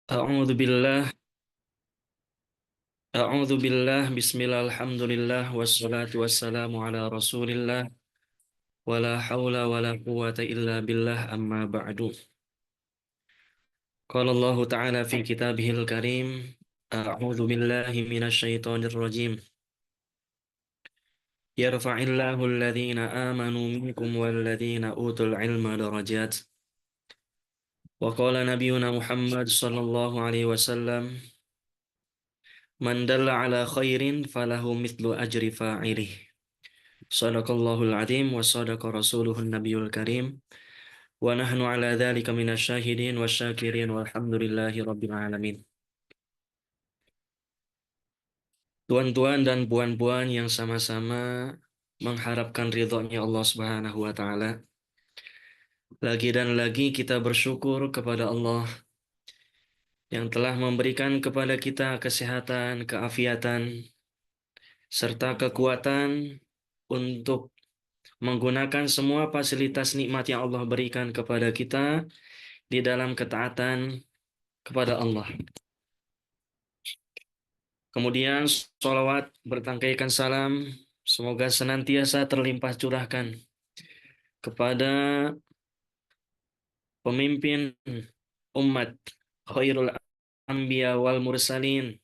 A'udzu billah, a'udzu billah, bismillah, alhamdulillah, wassalatu wassalamu ala rasulillah, wala hawla wala quwata illa billah, amma ba'du. Qala Allah Ta'ala fi kitabihil karim, a'udzu billahi minasy syaithanir rajim. Yarfa'illahu alladhina amanu minkum walladhina utul ilma darajat. Wa qala nabiyuna Muhammad sallallahu alaihi wasallam, man dalla ala khairin falahu mithlu ajri fa'ilih. Sadaqallahul adzim wa sadaqa rasuluhun nabiyul karim wa nahnu ala dzalika minasyahidin wasyakirin walhamdulillahi rabbil alamin. Tuan-tuan dan puan-puan yang sama-sama mengharapkan ridhonya Allah Subhanahu wa taala. Lagi dan lagi kita bersyukur kepada Allah yang telah memberikan kepada kita kesehatan, keafiatan serta kekuatan untuk menggunakan semua fasilitas nikmat yang Allah berikan kepada kita di dalam ketaatan kepada Allah. Kemudian sholawat bertangkaikan salam semoga senantiasa terlimpah curahkan kepada pemimpin umat khairul anbiya wal mursalin,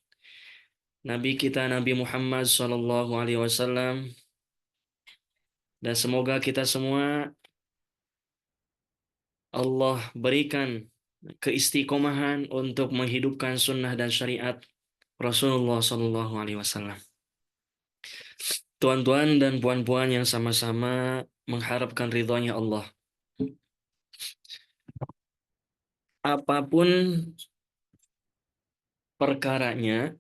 Nabi kita Nabi Muhammad sallallahu alaihi wasallam, dan semoga kita semua Allah berikan keistiqomahan untuk menghidupkan sunnah dan syariat Rasulullah sallallahu alaihi wasallam. Tuan-tuan dan puan-puan yang sama-sama mengharapkan ridhonya Allah. Apapun perkaranya,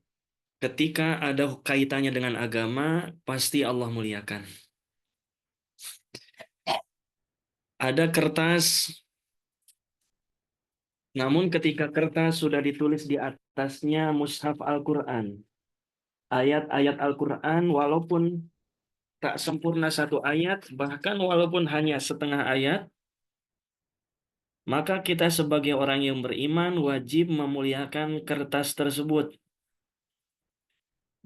ketika ada kaitannya dengan agama, pasti Allah muliakan. Ada kertas, namun ketika kertas sudah ditulis di atasnya mushaf Al-Quran, ayat-ayat Al-Quran walaupun tak sempurna satu ayat, bahkan walaupun hanya setengah ayat, maka kita sebagai orang yang beriman wajib memuliakan kertas tersebut.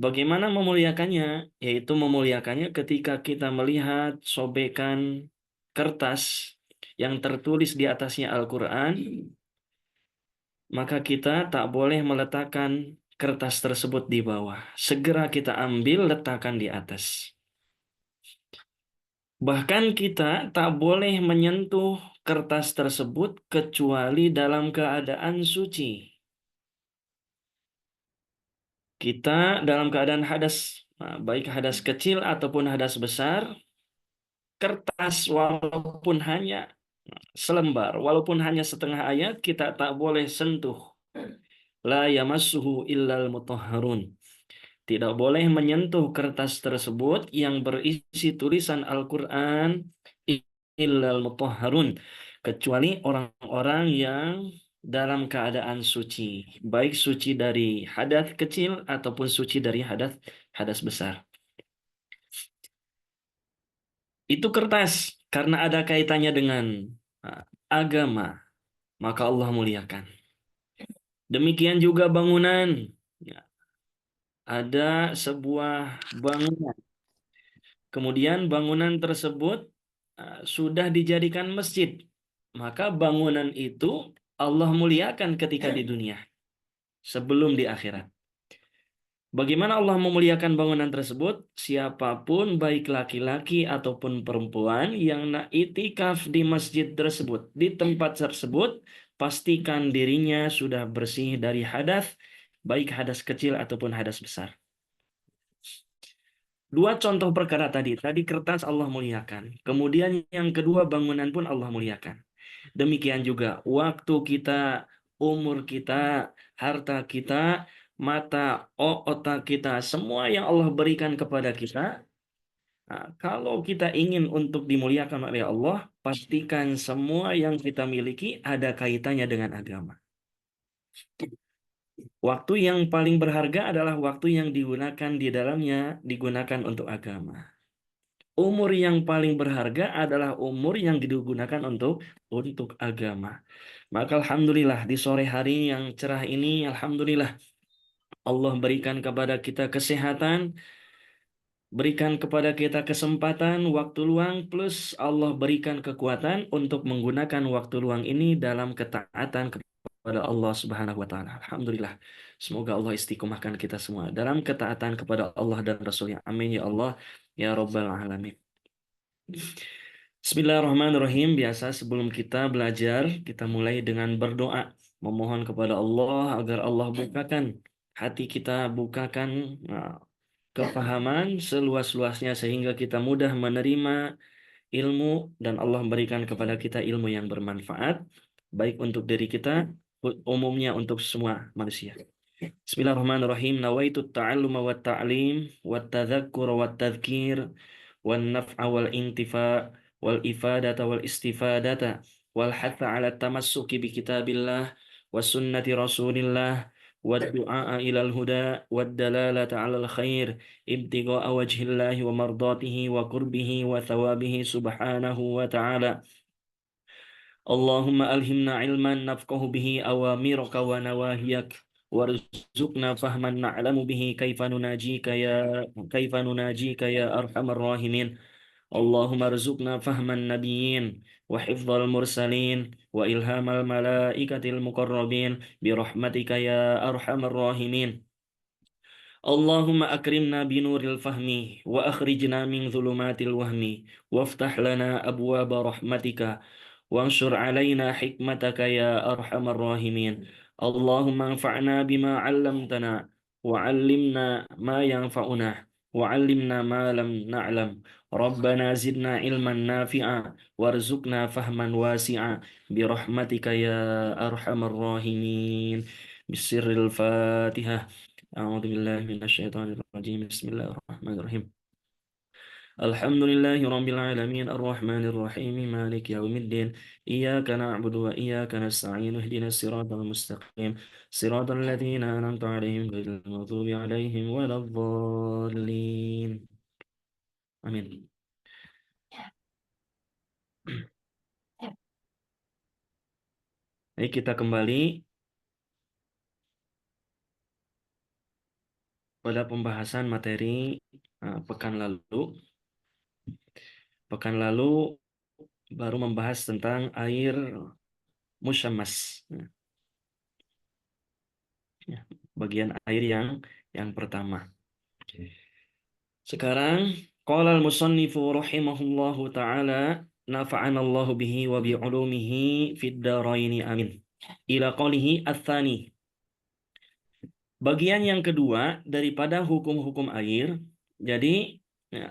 Bagaimana memuliakannya? Yaitu memuliakannya ketika kita melihat sobekan kertas yang tertulis di atasnya Al-Quran, maka kita tak boleh meletakkan kertas tersebut di bawah. Segera kita ambil, letakkan di atas. Bahkan kita tak boleh menyentuh kertas tersebut kecuali dalam keadaan suci. Kita dalam keadaan hadas, baik hadas kecil ataupun hadas besar, kertas walaupun hanya selembar, walaupun hanya setengah ayat, kita tak boleh sentuh. La yamassuhu illal mutahharun. Tidak boleh menyentuh kertas tersebut yang berisi tulisan Al-Quran illal mutahharun, kecuali orang-orang yang dalam keadaan suci, baik suci dari hadas kecil ataupun suci dari hadas hadas besar. Itu kertas karena ada kaitannya dengan agama, maka Allah muliakan. Demikian juga bangunan. Ya, ada sebuah bangunan. Kemudian bangunan tersebut sudah dijadikan masjid. Maka bangunan itu Allah muliakan ketika di dunia, sebelum di akhirat. Bagaimana Allah memuliakan bangunan tersebut? Siapapun baik laki-laki ataupun perempuan yang iktikaf di masjid tersebut, di tempat tersebut, pastikan dirinya sudah bersih dari hadas, baik hadas kecil ataupun hadas besar. Dua contoh perkara tadi. Tadi kertas Allah muliakan. Kemudian yang kedua bangunan pun Allah muliakan. Demikian juga waktu kita, umur kita, harta kita, mata, otak kita, semua yang Allah berikan kepada kita. Nah, kalau kita ingin untuk dimuliakan oleh Allah, pastikan semua yang kita miliki ada kaitannya dengan agama. Waktu yang paling berharga adalah waktu yang digunakan di dalamnya, digunakan untuk agama. Umur yang paling berharga adalah umur yang digunakan untuk agama. Maka alhamdulillah di sore hari yang cerah ini, alhamdulillah Allah berikan kepada kita kesehatan, berikan kepada kita kesempatan, waktu luang, plus Allah berikan kekuatan untuk menggunakan waktu luang ini dalam ketaatan kepada Allah Subhanahu wa taala. Alhamdulillah. Semoga Allah istiqomahkan kita semua dalam ketaatan kepada Allah dan Rasulnya. Amin ya Allah ya Rabbal alamin. Bismillahirrahmanirrahim. Biasa sebelum kita belajar, kita mulai dengan berdoa, memohon kepada Allah agar Allah bukakan hati kita, bukakan kefahaman seluas-luasnya sehingga kita mudah menerima ilmu dan Allah berikan kepada kita ilmu yang bermanfaat baik untuk diri kita, umumnya untuk semua manusia. Bismillahirrahmanirrahim. Nawaitu ta'alluma wa ta'lim wa tadzakkura wa tadhkir wa naf'a wal intifa' wal ifadata wal istifadata wal hatha ala tamassuki bi kitabillah wa sunnati rasulillah wa du'a ilal huda wa dalalata ala al khair ibtigha'a wajhillahi wa mardatihi wa qurbihi wa thawabihi subhanahu wa ta'ala. اللهم ألهمنا علما نفقه به أوامرك ونواهيك وارزقنا فهما نعلم به كيف نناجيك يا أرحم الراحمين. اللهم ارزقنا فهم النبيين وحفظ المرسلين وإلهام الملائكة المقربين برحمتك يا أرحم الراحمين. اللهم أكرمنا بنور الفهم وأخرجنا من ظلمات الوهم وافتح لنا أبواب رحمتك وانشر علينا حكمتك يا أرحم الراحمين. اللهم انفعنا بما علمتنا وعلمنا ما ينفعنا وعلمنا ما لم نعلم. ربنا زدنا علما نافعا وارزقنا فهما واسعا برحمتك يا أرحم الراحمين. بسر الفاتحة. أعوذ بالله من الشيطان الرجيم. بسم الله الرحمن الرحيم. الحمد لله رب العالمين الرحمن الرحيم مالك يوم الدين إياك نعبد وإياك نستعين اهدنا الصراط المستقيم صراط الذين أنعمت عليهم غير المغضوب عليهم ولا الضالين آمين. Baik, kita kembali pada pembahasan materi pekan lalu. Pekan lalu baru membahas tentang air musyammas. Ya, bagian air yang pertama. Sekarang qala al-musannifu rahimahullahu taala nafa'ana Allah bihi wa bi ulumihi fid dharaini amin. Ila qalihi ats-tsani. Bagian yang kedua daripada hukum-hukum air. Jadi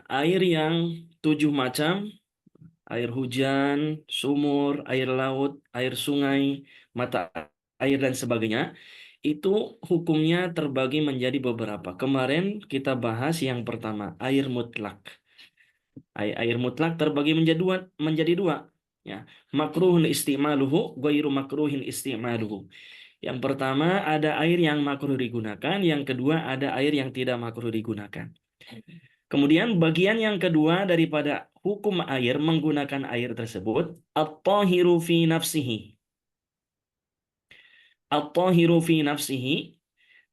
air yang 7 macam, air hujan, sumur, air laut, air sungai, mata air dan sebagainya, itu hukumnya terbagi menjadi beberapa. Kemarin kita bahas yang pertama, air mutlak. Air mutlak terbagi menjadi dua. Ya, makruhun istimaluhu, ghairu makruhin istimaluhu. Yang pertama ada air yang makruh digunakan, yang kedua ada air yang tidak makruh digunakan. Kemudian bagian yang kedua daripada hukum air menggunakan air tersebut, at-tahiru fi nafsihi. At-tahiru fi nafsihi,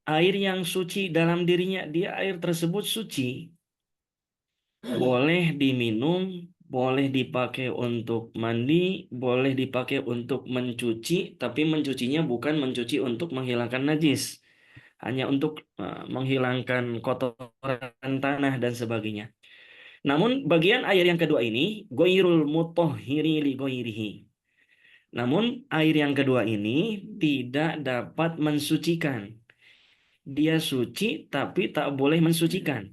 air yang suci dalam dirinya, dia air tersebut suci. Boleh diminum, boleh dipakai untuk mandi, boleh dipakai untuk mencuci, tapi mencucinya bukan mencuci untuk menghilangkan najis, hanya untuk menghilangkan kotoran tanah dan sebagainya. Namun bagian air yang kedua ini, ghairul mutahhiri li ghairihi. Namun air yang kedua ini tidak dapat mensucikan. Dia suci tapi tak boleh mensucikan.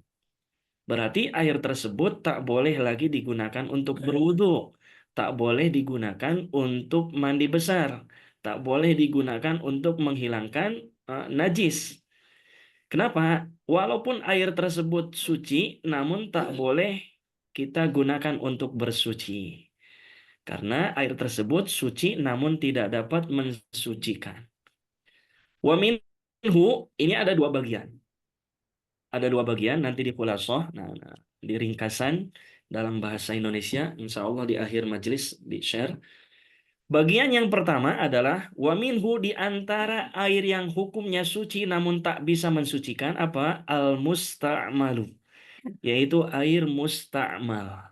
Berarti air tersebut tak boleh lagi digunakan untuk berwudu, tak boleh digunakan untuk mandi besar, tak boleh digunakan untuk menghilangkan najis. Kenapa? Walaupun air tersebut suci, namun tak boleh kita gunakan untuk bersuci. Karena air tersebut suci namun tidak dapat mensucikan. Wa minhu, ini ada dua bagian. Ada dua bagian nanti di khulasoh, di ringkasan. dalam bahasa Indonesia. Insya Allah di akhir majelis di-share. Bagian yang pertama adalah waminhu, di antara air yang hukumnya suci namun tak bisa mensucikan apa? Al-musta'malu, yaitu air musta'mal.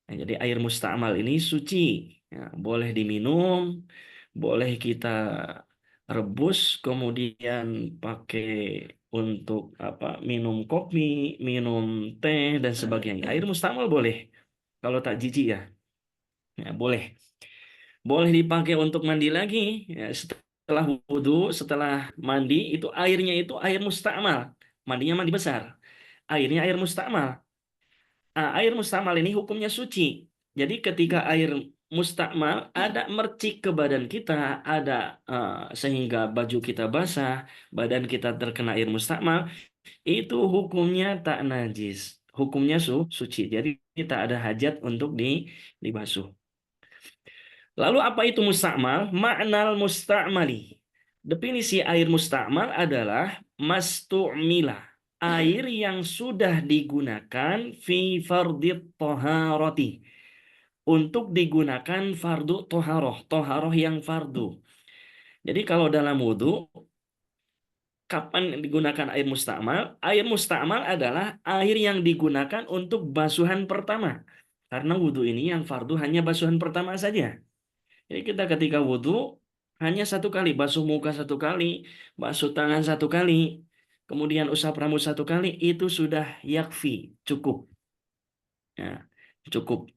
Nah, jadi air musta'mal ini suci. Ya, boleh diminum, boleh kita rebus, kemudian pakai untuk apa? Minum kopi, minum teh dan sebagainya. Air musta'mal boleh. Kalau tak jijik ya. Ya, boleh. Boleh dipakai untuk mandi lagi. Ya, setelah wudhu, setelah mandi, itu airnya itu air musta'mal. Mandinya mandi besar. Airnya air musta'mal. Air mustakmal ini hukumnya suci. Jadi ketika air mustakmal ada mercik ke badan kita, ada sehingga baju kita basah, badan kita terkena air mustakmal, itu hukumnya tak najis. Hukumnya suci. Jadi kita ada hajat untuk dibasuh. Lalu apa itu mustakmal? Maknal mustakmali. Definisi air mustakmal adalah mastu'mila, air yang sudah digunakan fi fardit toharoti, untuk digunakan fardu toharoh, toharoh yang fardu. Jadi kalau dalam wudhu, kapan digunakan air mustakmal? Air mustakmal adalah air yang digunakan untuk basuhan pertama. Karena wudhu ini yang fardu hanya basuhan pertama saja. Jadi kita ketika wudhu hanya satu kali, basuh muka satu kali, basuh tangan satu kali, kemudian usap rambut satu kali, itu sudah yakfi, cukup. Ya, cukup.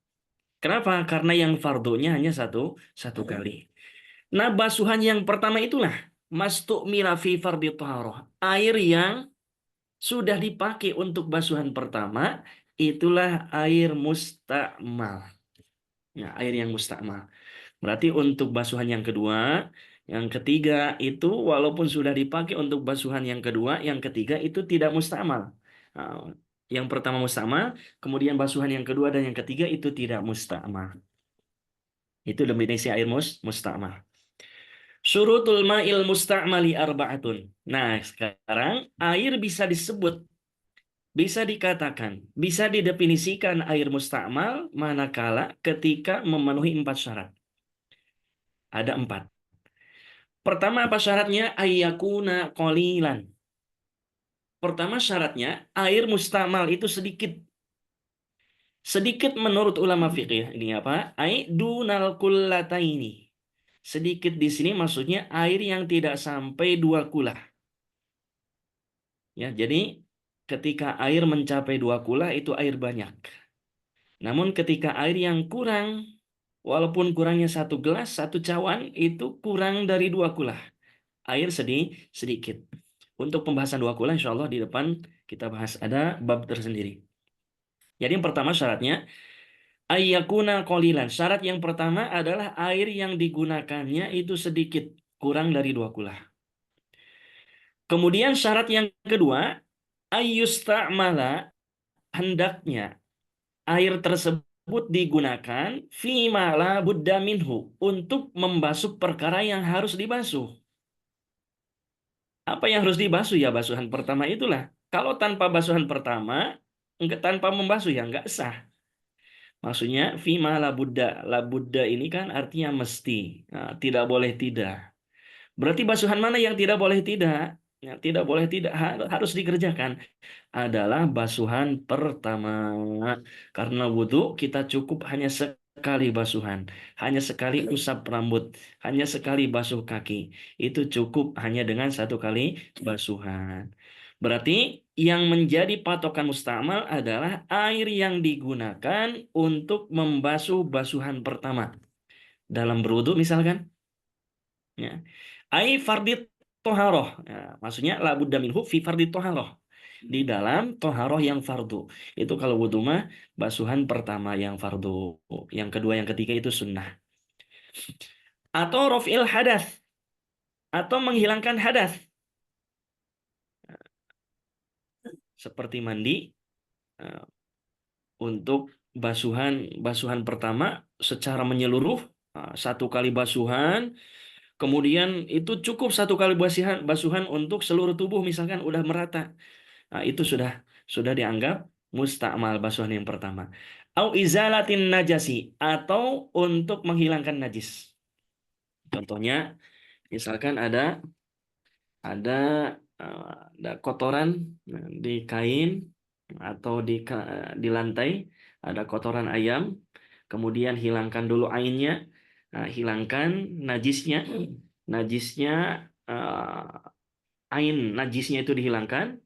Kenapa? Karena yang fardunya hanya satu kali. Nah, basuhan yang pertama itulah mastu'mila fi fardhi thaharah. Air yang sudah dipakai untuk basuhan pertama, itulah air mustakmal. Ya, air yang mustakmal. Berarti untuk basuhan yang kedua, yang ketiga itu walaupun sudah dipakai untuk basuhan yang kedua, yang ketiga itu tidak mustamal. Nah, yang pertama mustamal, kemudian basuhan yang kedua dan yang ketiga itu tidak mustamal. Itu definisi air mustamal. Syurutul ma'il mustamali arba'atun. Nah, sekarang air bisa disebut, bisa dikatakan, bisa didefinisikan air mustamal manakala ketika memenuhi 4 syarat. Ada 4. Pertama apa syaratnya? Ayyakuna qalilan. Pertama syaratnya air mustamal itu sedikit. Sedikit menurut ulama fikih ini apa? Ai dunal kullataini. Sedikit di sini maksudnya air yang tidak sampai 2 kula. Ya, jadi ketika air mencapai 2 kula itu air banyak. Namun ketika air yang kurang, walaupun kurangnya 1 gelas, 1 cawan, itu kurang dari 2 kula. Air sedikit. Untuk pembahasan 2 kula insya Allah di depan kita bahas, ada bab tersendiri. Jadi yang pertama syaratnya ayyakuna qalilan. Syarat yang pertama adalah air yang digunakannya itu sedikit, kurang dari 2 kula. Kemudian syarat yang kedua, ayyusta'mala, hendaknya air tersebut digunakan fima la budda minhu, untuk membasuh perkara yang harus dibasuh. Apa yang harus dibasuh? Ya basuhan pertama itulah. Kalau tanpa basuhan pertama, enggak, tanpa membasuh ya enggak sah. Maksudnya fima la budda. La budda ini kan artinya mesti. Nah, tidak boleh tidak. Berarti basuhan mana yang tidak boleh tidak? Ya, tidak boleh tidak, harus dikerjakan adalah basuhan pertama. Karena wudhu kita cukup hanya sekali basuhan, hanya sekali usap rambut, hanya sekali basuh kaki. Itu cukup hanya dengan 1 kali basuhan. Berarti yang menjadi patokan mustamal adalah air yang digunakan untuk membasuh basuhan pertama. Dalam berwudhu misalkan, ya. Ai fardit toharoh. Ya, maksudnya la budda minhu fi fardit toharoh. Di dalam toharoh yang fardu. Itu kalau wudhu mah basuhan pertama yang fardu. Yang kedua, yang ketiga itu sunnah. Atau rof'il hadas. Atau menghilangkan hadas. Seperti mandi. eh, Untuk basuhan basuhan pertama secara menyeluruh. 1 kali basuhan. Kemudian itu cukup 1 kali basuhan untuk seluruh tubuh misalkan udah merata. Nah, itu sudah dianggap mustakmal basuhan yang pertama. Au izalatin najasi, atau untuk menghilangkan najis. Contohnya, misalkan ada ada kotoran di kain atau di lantai, ada kotoran ayam, kemudian hilangkan dulu ainnya, hilangkan najisnya, najisnya ain najisnya itu dihilangkan.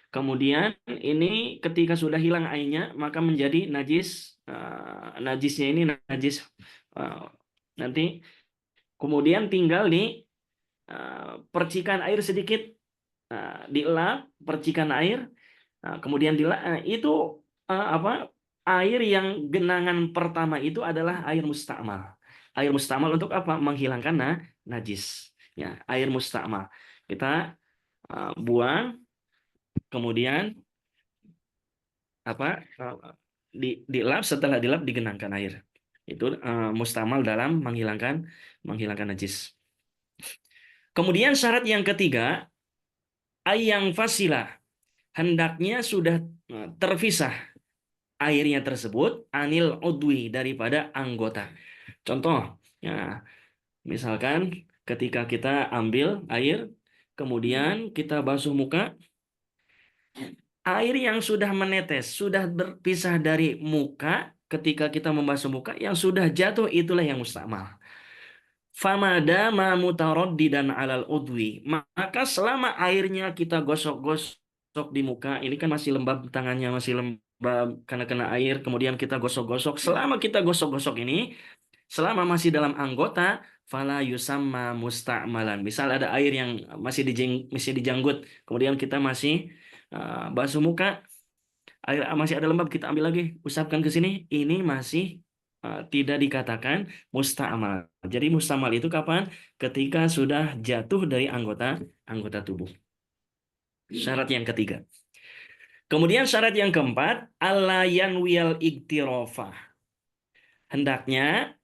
Kemudian ini ketika sudah hilang ainnya, maka menjadi najis, najisnya ini najis, eh, nanti kemudian tinggal di percikan air sedikit, dielap percikan air. Kemudian itu apa, air yang genangan pertama itu adalah air mustakmal. Air mustakmal untuk apa? Menghilangkan najis. Ya, air mustakmal. Kita buang, kemudian apa? Dilap, setelah dilap digenangkan air. Itu mustakmal dalam menghilangkan najis. Kemudian syarat yang ketiga, ayang fasilah, hendaknya sudah terpisah airnya tersebut anil udwi, daripada anggota. Contoh, ya, misalkan ketika kita ambil air, kemudian kita basuh muka, air yang sudah menetes, sudah berpisah dari muka, ketika kita membasuh muka, yang sudah jatuh itulah yang mustakmal. Famada ma mutaraddidan alal udwi, maka selama airnya kita gosok-gosok di muka, ini kan masih lembab, tangannya masih lembab karena kena air, kemudian kita gosok-gosok, selama kita gosok-gosok ini, selama masih dalam anggota, fala yusamma musta'malan. Misal ada air yang masih dijanggut, kemudian kita masih basuh muka, air masih ada lembab, kita ambil lagi, usapkan ke sini, ini masih tidak dikatakan musta'mal. Jadi musta'mal itu kapan? Ketika sudah jatuh dari anggota anggota tubuh. Syarat yang ketiga. Kemudian syarat yang keempat, alla yanwiyal iktirafah. Hendaknya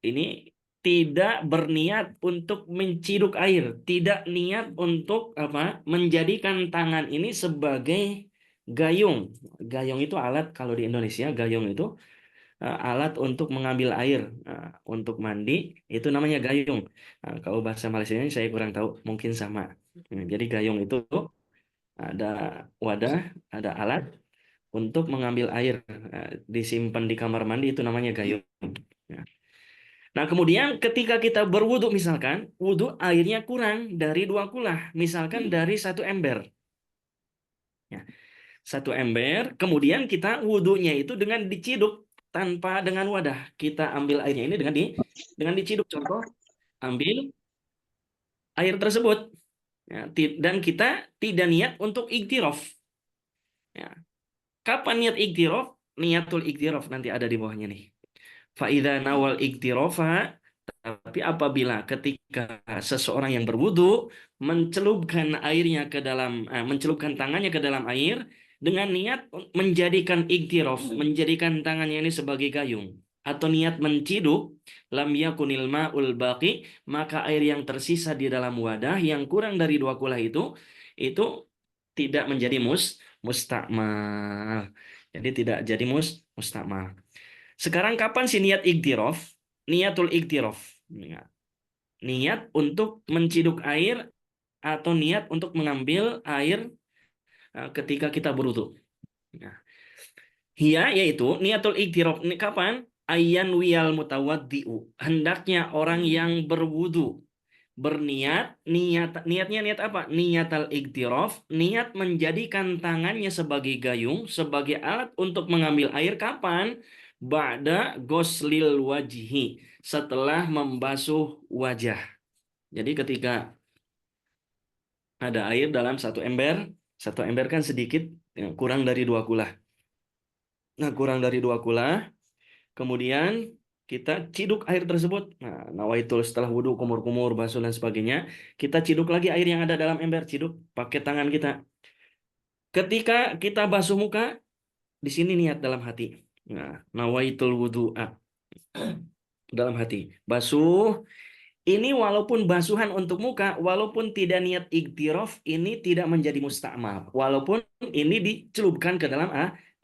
ini tidak berniat untuk menciduk air, tidak niat untuk apa? Menjadikan tangan ini sebagai gayung. Gayung itu alat, kalau di Indonesia gayung itu alat untuk mengambil air untuk mandi, itu namanya gayung. Kalau bahasa Malaysia saya kurang tahu, mungkin sama. Jadi gayung itu ada wadah, ada alat untuk mengambil air, disimpan di kamar mandi, itu namanya gayung. Ya. Nah, kemudian ketika kita berwudu, misalkan wudu airnya kurang dari 2 kulah, misalkan dari 1 ember. Ya, 1 ember, kemudian kita wudunya itu dengan diciduk, tanpa dengan wadah. Kita ambil airnya ini dengan diciduk. Contoh, ambil air tersebut, ya, dan kita tidak niat untuk iktiraf. Ya. Kapan niat iktiraf? Niatul iktiraf nanti ada di bawahnya nih. Faida nawal iktirofa, tapi apabila ketika seseorang yang berwudu mencelupkan airnya ke dalam, mencelupkan tangannya ke dalam air dengan niat menjadikan iktirof, menjadikan tangannya ini sebagai gayung, atau niat menciduk, lam yakunil ma'ul baqi, maka air yang tersisa di dalam wadah yang kurang dari 2 kulah itu tidak menjadi mustakmal. Jadi tidak jadi mustakmal. Sekarang kapan sih niat iktiraf? Niatul iktiraf. Niat untuk menciduk air atau niat untuk mengambil air ketika kita berwudu. Nah, hiya yaitu niatul iktiraf. Ini kapan? Ayyan wiyal mutawaddi'u. Hendaknya orang yang berwudu berniat, niatnya niat apa? Niatal iktiraf, niat menjadikan tangannya sebagai gayung, sebagai alat untuk mengambil air. Kapan? Ba'da goslil wajhi, setelah membasuh wajah. Jadi ketika ada air dalam 1 ember, 1 ember kan sedikit, ya, kurang dari 2 kulah. Nah, kurang dari 2 kulah, kemudian kita ciduk air tersebut. Nah, nawaitul setelah wudhu, kumur-kumur, basuh dan sebagainya. Kita ciduk lagi air yang ada dalam ember, ciduk pakai tangan kita. Ketika kita basuh muka, di sini niat dalam hati. Nah, nawaitul wudhu'a, dalam hati. Basuh. Ini walaupun basuhan untuk muka, walaupun tidak niat iktiraf, ini tidak menjadi mustakmal. Walaupun ini dicelupkan ke dalam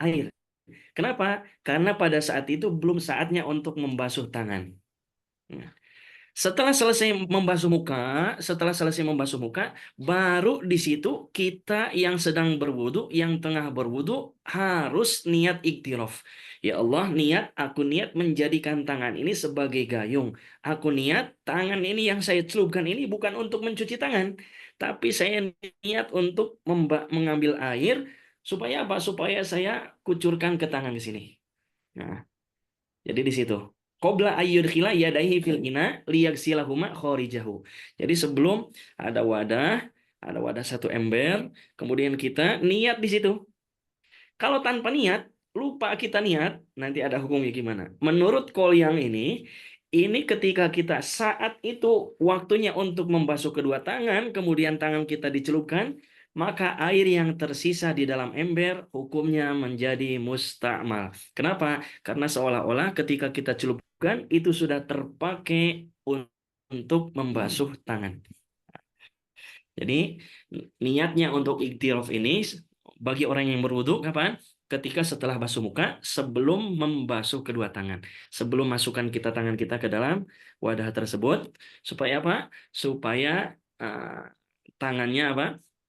air. Kenapa? Karena pada saat itu belum saatnya untuk membasuh tangan. Nah, setelah selesai membasuh muka, baru di situ kita yang sedang berwudu, yang tengah berwudu harus niat iktiraf. Ya Allah, aku niat menjadikan tangan ini sebagai gayung. Aku niat tangan ini yang saya celupkan ini bukan untuk mencuci tangan, tapi saya niat untuk mengambil air supaya apa? Supaya saya kucurkan ke tangan di sini. Nah, jadi di situ. Qabla ayyudkhila yadaihi fil ina liyaghsilahuma kharijahu. Jadi sebelum ada wadah, ada wadah satu ember, kemudian kita niat di situ. Kalau tanpa niat, lupa kita niat, nanti ada hukumnya gimana? Menurut kol yang ini ketika kita saat itu waktunya untuk membasuh kedua tangan, kemudian tangan kita dicelupkan, maka air yang tersisa di dalam ember hukumnya menjadi musta'mal. Kenapa? Karena seolah-olah ketika kita celupkan itu sudah terpakai untuk membasuh tangan. Jadi niatnya untuk iktiraf ini bagi orang yang berwudu kapan? Ketika setelah basuh muka, sebelum membasuh kedua tangan, sebelum masukkan tangan kita ke dalam wadah tersebut, supaya apa? Supaya uh, tangannya apa?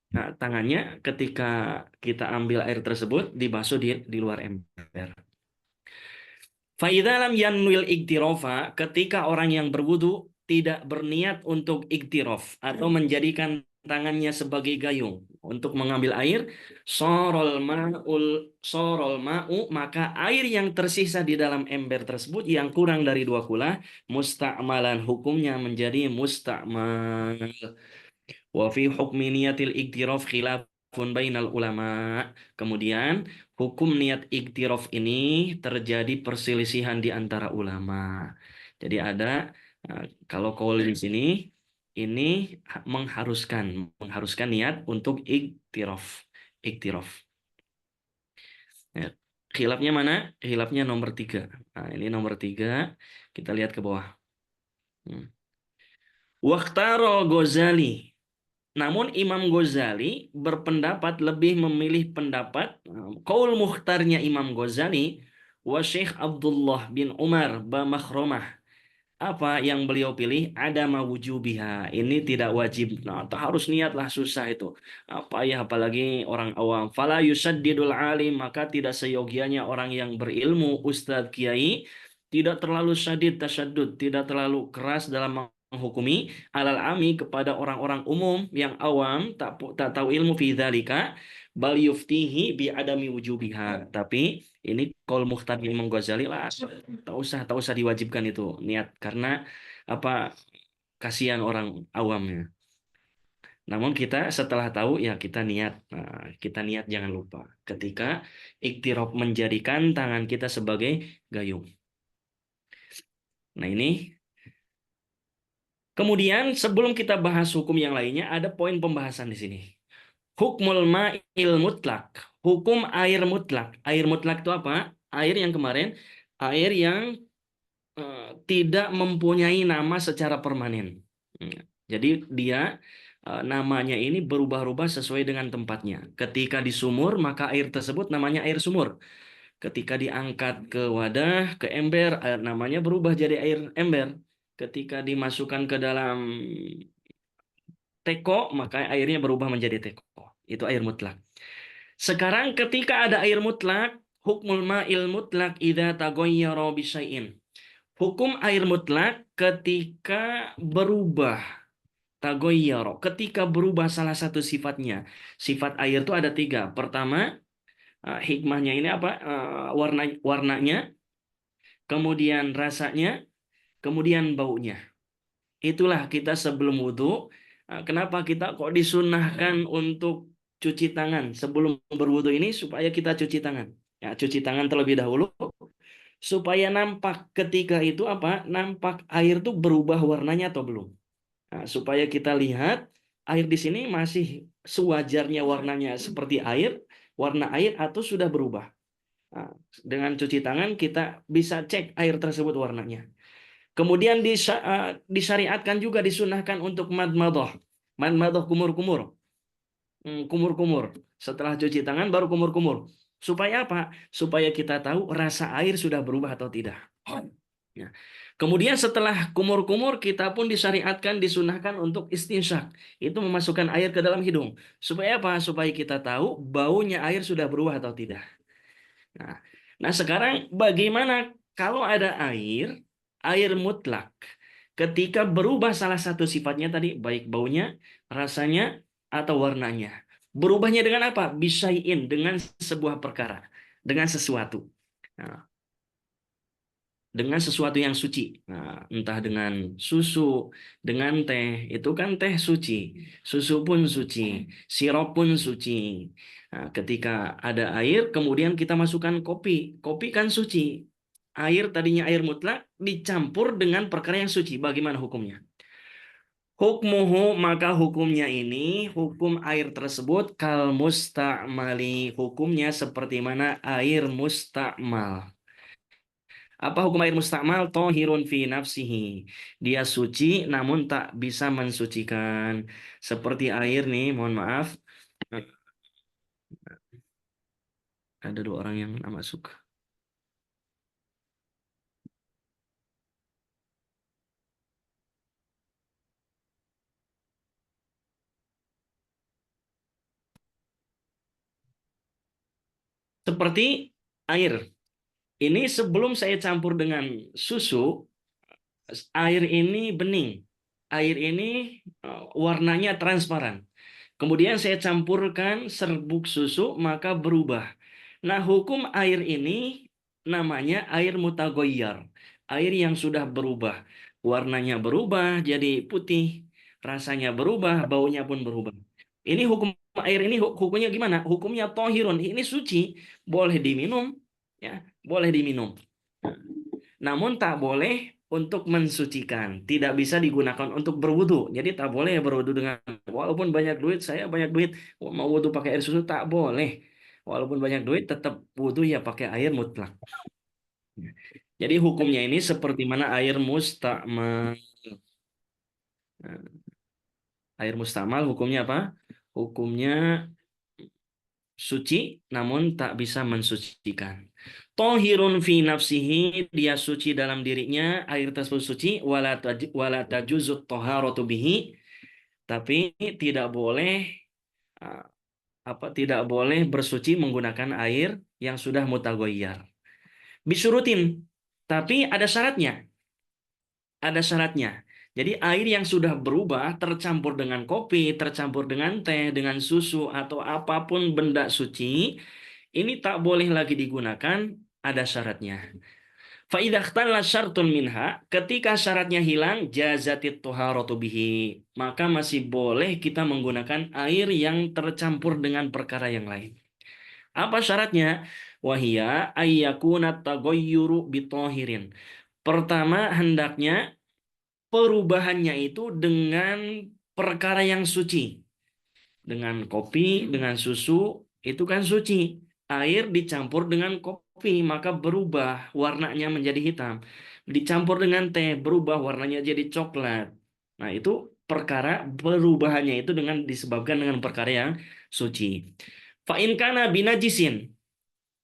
Tangannya ketika kita ambil air tersebut dibasuh di luar ember. Fa'idza lam yanwil iktirofa, ketika orang yang berwudu tidak berniat untuk iktirof atau menjadikan tangannya sebagai gayung untuk mengambil air, sorol ma'u, maka air yang tersisa di dalam ember tersebut yang kurang dari 2 kula, musta'malan, hukumnya menjadi musta'mal. Wa fi hukmi niyatil iktiraf khilafun bainal ulama. Kemudian hukum niat iktiraf ini terjadi perselisihan di antara ulama. Jadi ada kalau qaul di sini ini mengharuskan niat untuk iktiraf. Iktiraf. Ya. Khilafnya mana? Khilafnya nomor 3. Nah, ini nomor 3. Kita lihat ke bawah. Waqtaro Ghazali. Namun Imam Ghazali berpendapat lebih memilih pendapat qaul mukhtarnya Imam Ghazali wa Syekh Abdullah bin Umar Makhromah. Apa yang beliau pilih? Ada mawujubiha. Ini tidak wajib. Nah, tak harus niatlah, susah itu. Apa ya, apalagi orang awam. Fala yusaddidul alim, maka tidak seyogianya orang yang berilmu, ustadz, kiai, tidak terlalu syadid, tasyadud, tidak terlalu keras dalam menghukumi alal ami kepada orang-orang umum yang awam, tak tahu ilmu fi dzalika, bal yuftihi bi adami wujubiha. Tapi ini qaul mukhtar Imam Ghazali lah, tak usah diwajibkan itu niat, karena apa, kasihan orang awamnya. Namun kita setelah tahu ya kita niat. Nah, kita niat jangan lupa ketika iktiraf menjadikan tangan kita sebagai gayung. Nah, ini kemudian sebelum kita bahas hukum yang lainnya ada poin pembahasan di sini. Hukmul ma'il mutlak. Hukum air mutlak. Air mutlak itu apa? Air yang kemarin, air yang tidak mempunyai nama secara permanen. Jadi dia namanya ini berubah-ubah sesuai dengan tempatnya. Ketika di sumur, maka air tersebut namanya air sumur. Ketika diangkat ke wadah, ke ember, namanya berubah jadi air ember. Ketika dimasukkan ke dalam teko, maka airnya berubah menjadi teko. Itu air mutlak. Sekarang ketika ada air mutlak, hukmul ma'il mutlak idza taghayyara bi syai'in. Hukum air mutlak ketika berubah, tagoyaro, ketika berubah salah satu sifatnya. Sifat air itu ada 3. Pertama, hikmahnya ini apa? Warnanya, kemudian rasanya, kemudian baunya. Itulah kita sebelum wudhu. Kenapa kita kok disunahkan untuk cuci tangan sebelum berwudhu ini, supaya kita cuci tangan. Ya, cuci tangan terlebih dahulu supaya nampak ketika itu apa? Nampak air itu berubah warnanya atau belum. Nah, supaya kita lihat air di sini masih sewajarnya warnanya seperti air, warna air, atau sudah berubah. Nah, dengan cuci tangan kita bisa cek air tersebut warnanya. Kemudian disyariatkan juga, disunahkan untuk madmadah. Madmadah, kumur-kumur. Kumur-kumur. Setelah cuci tangan baru kumur-kumur. Supaya apa? Supaya kita tahu rasa air sudah berubah atau tidak. Ya. Kemudian setelah kumur-kumur, kita pun disyariatkan, disunahkan untuk istinsyak. Itu memasukkan air ke dalam hidung. Supaya apa? Supaya kita tahu baunya air sudah berubah atau tidak. Nah, nah sekarang bagaimana kalau ada air, air mutlak, ketika berubah salah satu sifatnya tadi, baik baunya, rasanya, atau warnanya. Berubahnya dengan apa? Bisain, dengan sebuah perkara, dengan sesuatu. Nah, dengan sesuatu yang suci. Nah, entah dengan susu, dengan teh, itu kan teh suci, susu pun suci, sirup pun suci. Nah, ketika ada air, kemudian kita masukkan kopi, kopi kan suci. Air tadinya air mutlak dicampur dengan perkara yang suci. Bagaimana hukumnya? Hukmuhu, maka hukumnya ini, hukum air tersebut kal mustakmali, hukumnya seperti mana air mustakmal. Apa hukum air mustakmal? Tohirun fi nafsihi. Dia suci namun tak bisa mensucikan. Seperti air nih, mohon maaf. Ada dua orang yang nak masuk. Seperti air. Ini sebelum saya campur dengan susu, air ini bening. Air ini warnanya transparan. Kemudian saya campurkan serbuk susu, maka berubah. Nah, hukum air ini namanya air mutagoyar. Air yang sudah berubah. Warnanya berubah jadi putih. Rasanya berubah, baunya pun berubah. Ini hukum air ini hukumnya gimana? Hukumnya tohirun. Ini suci. Boleh diminum. Ya, boleh diminum. Namun tak boleh untuk mensucikan. Tidak bisa digunakan untuk berwudu. Jadi tak boleh berwudu dengan walaupun banyak duit, saya banyak duit mau wudu pakai air susu tak boleh. Walaupun banyak duit tetap wudu ya pakai air mutlak. Jadi hukumnya ini seperti mana air mustamal. Nah, air mustamal hukumnya apa? Hukumnya suci namun tak bisa mensucikan. Tohirun fi nafsihi, dia suci dalam dirinya, air tersebut suci, wala tajuzut toharotu bihi, tapi tidak boleh uh, tidak boleh bersuci menggunakan air yang sudah mutagoyar. Bisurutin, tapi ada syaratnya, ada syaratnya. Jadi air yang sudah berubah tercampur dengan kopi, tercampur dengan teh, dengan susu atau apapun benda suci, ini tak boleh lagi digunakan, ada syaratnya. Faidah ikhtalla syartun minha, ketika syaratnya hilang, jazatit toharotu bihi, maka masih boleh kita menggunakan air yang tercampur dengan perkara yang lain. Apa syaratnya? Wahia ayyakuna tagoyyuru bitohirin. Pertama, hendaknya perubahannya itu dengan perkara yang suci. Dengan kopi, dengan susu, itu kan suci. Air dicampur dengan kopi, maka berubah warnanya menjadi hitam. Dicampur dengan teh, berubah warnanya jadi coklat. Nah, itu perkara perubahannya itu dengan disebabkan dengan perkara yang suci. Fa'in kana binajisin.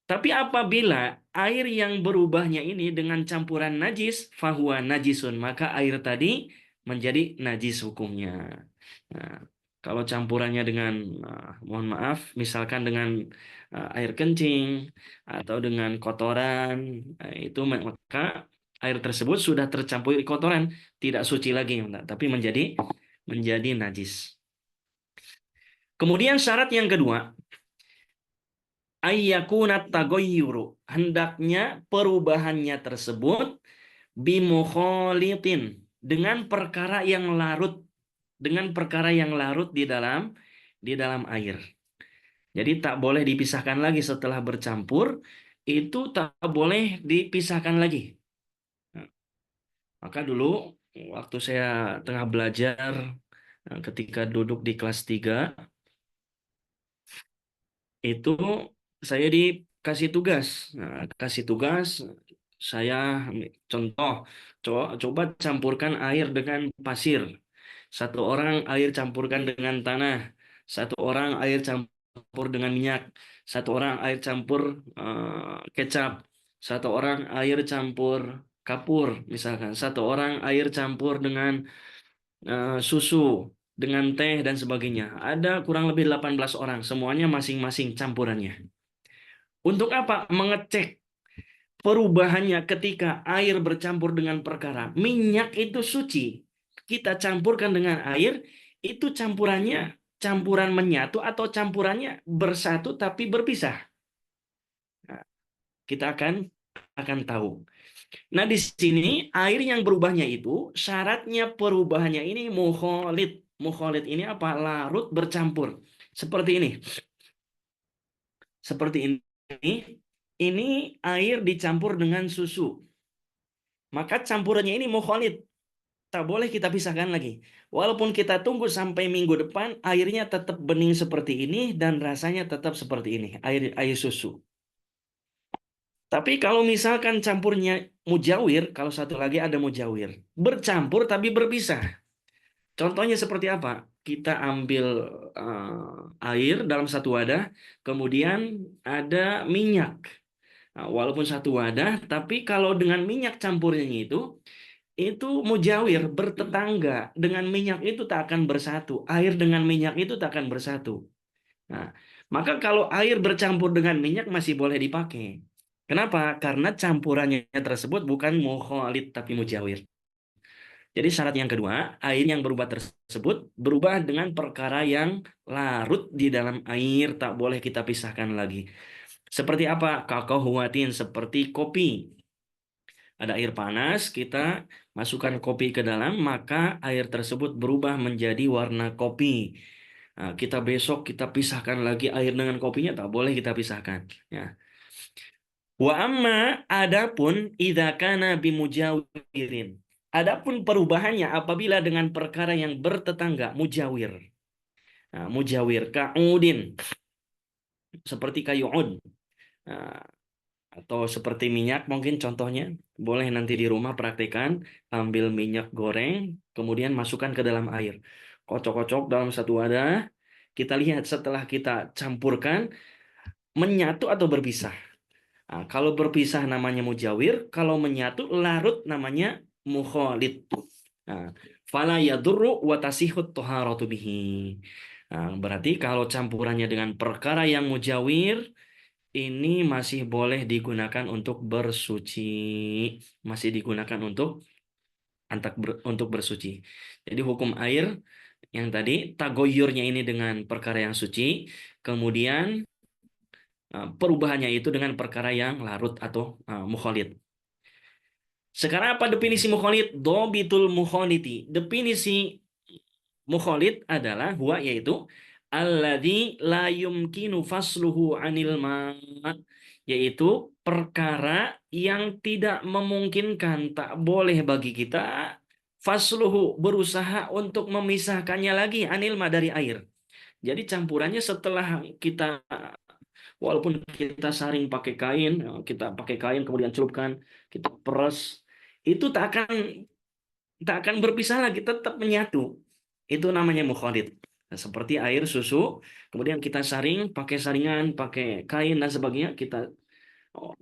Tapi apabila air yang berubahnya ini dengan campuran najis, fahuwa najisun, maka air tadi menjadi najis hukumnya. Nah, kalau campurannya dengan, mohon maaf, misalkan dengan air kencing atau dengan kotoran, itu maka air tersebut sudah tercampur kotoran, tidak suci lagi, tapi menjadi najis. Kemudian syarat yang kedua, ayyakunat tagoyyuru, hendaknya perubahannya tersebut bimukholitin, dengan perkara yang larut, dengan perkara yang larut di dalam air. Jadi tak boleh dipisahkan lagi setelah bercampur, itu tak boleh dipisahkan lagi. Nah, maka dulu waktu saya tengah belajar, ketika duduk di kelas 3 itu saya dikasih tugas. Nah, kasih tugas saya contoh, coba campurkan air dengan pasir. Satu orang air campurkan dengan tanah. Satu orang air campur campur dengan minyak, satu orang air campur kecap, satu orang air campur kapur, misalkan, satu orang air campur dengan susu, dengan teh dan sebagainya. Ada kurang lebih 18 orang, semuanya masing-masing campurannya. Untuk apa? Mengecek perubahannya ketika air bercampur dengan perkara. Minyak itu suci. Kita campurkan dengan air, itu campurannya campuran menyatu atau campurannya bersatu tapi berpisah. Nah, kita akan tahu. Nah, di sini air yang berubahnya itu syaratnya perubahannya ini mukholid. Mukholid ini apa? Larut bercampur. Seperti ini. Seperti ini. Ini air dicampur dengan susu. Maka campurannya ini mukholid. Tak boleh kita pisahkan lagi. Walaupun kita tunggu sampai minggu depan, airnya tetap bening seperti ini dan rasanya tetap seperti ini. Air susu. Tapi kalau misalkan campurnya mujawir, kalau satu lagi ada mujawir. Bercampur tapi berpisah. Contohnya seperti apa? Kita ambil air dalam satu wadah, kemudian ada minyak. Nah, walaupun satu wadah, tapi kalau dengan minyak campurnya itu mujawir, bertetangga. Dengan minyak itu tak akan bersatu. Air dengan minyak itu tak akan bersatu. Nah, maka kalau air bercampur dengan minyak masih boleh dipakai. Kenapa? Karena campurannya tersebut bukan mukholid tapi mujawir. Jadi syarat yang kedua, air yang berubah tersebut berubah dengan perkara yang larut di dalam air, tak boleh kita pisahkan lagi. Seperti apa? Kakahuatin, seperti kopi. Ada air panas, kita masukkan kopi ke dalam, maka air tersebut berubah menjadi warna kopi. Nah, kita besok kita pisahkan lagi air dengan kopinya, tak boleh kita pisahkan. Ya. Wa amma adapun idza kana bimujawirin. Adapun perubahannya apabila dengan perkara yang bertetangga, mujawir. Nah, mujawir ka'udin, seperti kayu ud. Nah, atau seperti minyak mungkin contohnya. Boleh nanti di rumah praktekkan, ambil minyak goreng, kemudian masukkan ke dalam air. Kocok-kocok dalam satu wadah. Kita lihat setelah kita campurkan, menyatu atau berpisah. Nah, kalau berpisah namanya mujawir, kalau menyatu larut namanya mukholid. Nah, fala yadurru wa tasihut toharatu bihi. Nah, berarti kalau campurannya dengan perkara yang mujawir, ini masih boleh digunakan untuk bersuci. Masih digunakan untuk bersuci. Jadi hukum air yang tadi, tagoyurnya ini dengan perkara yang suci, kemudian perubahannya itu dengan perkara yang larut atau mukholid. Sekarang apa definisi mukholid? Dobitul mukholiti. Definisi mukholid adalah huwa, yaitu alladzi la yumkinu fasluhu anil ma, yaitu perkara yang tidak memungkinkan, tak boleh bagi kita fasluhu, berusaha untuk memisahkannya lagi anil ma, dari air. Jadi campurannya setelah kita, walaupun kita saring pakai kain, kita pakai kain kemudian celupkan, kita peras, itu tak akan berpisah lagi, tetap menyatu. Itu namanya mukholid. Nah, seperti air susu, kemudian kita saring pakai saringan, pakai kain dan sebagainya.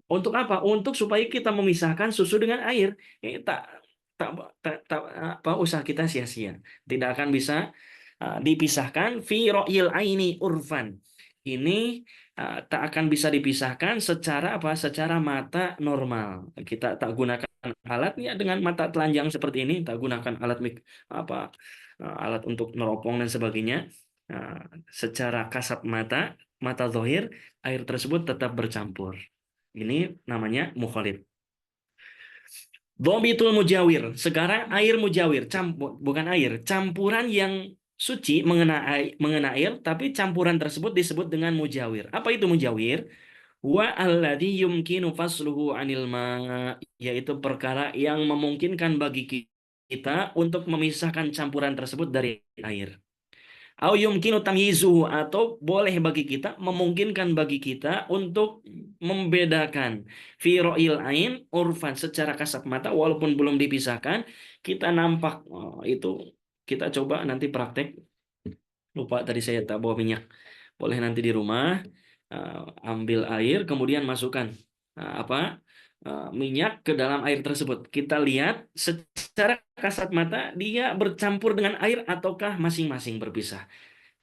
Untuk apa? Untuk supaya kita memisahkan susu dengan air. Tak tak apa, usaha kita sia-sia. Tidak akan bisa dipisahkan fi ro'il aini urfan. Ini tak akan bisa dipisahkan secara apa? Secara mata normal. Kita tak gunakan alatnya dengan mata telanjang seperti ini, tak gunakan apa alat untuk neropong dan sebagainya. Nah, secara kasat mata, mata zahir, air tersebut tetap bercampur. Ini namanya mukholid. Dhabitul mujawir. Sekarang air mujawir, bukan air, campuran yang suci mengena air, tapi campuran tersebut disebut dengan mujawir. Apa itu mujawir? Wa alladhi yumkinu fasluhu anil ma, yaitu perkara yang memungkinkan bagi kita untuk memisahkan campuran tersebut dari air. Au yumkinu tamyizuhu, atau boleh bagi kita, memungkinkan bagi kita untuk membedakan fi ro'il ain urfan, secara kasat mata walaupun belum dipisahkan, kita nampak itu, kita coba nanti praktek. Lupa tadi saya tak bawa minyak. Boleh nanti di rumah ambil air, kemudian masukkan minyak ke dalam air tersebut. Kita lihat secara kasat mata dia bercampur dengan air ataukah masing-masing berpisah.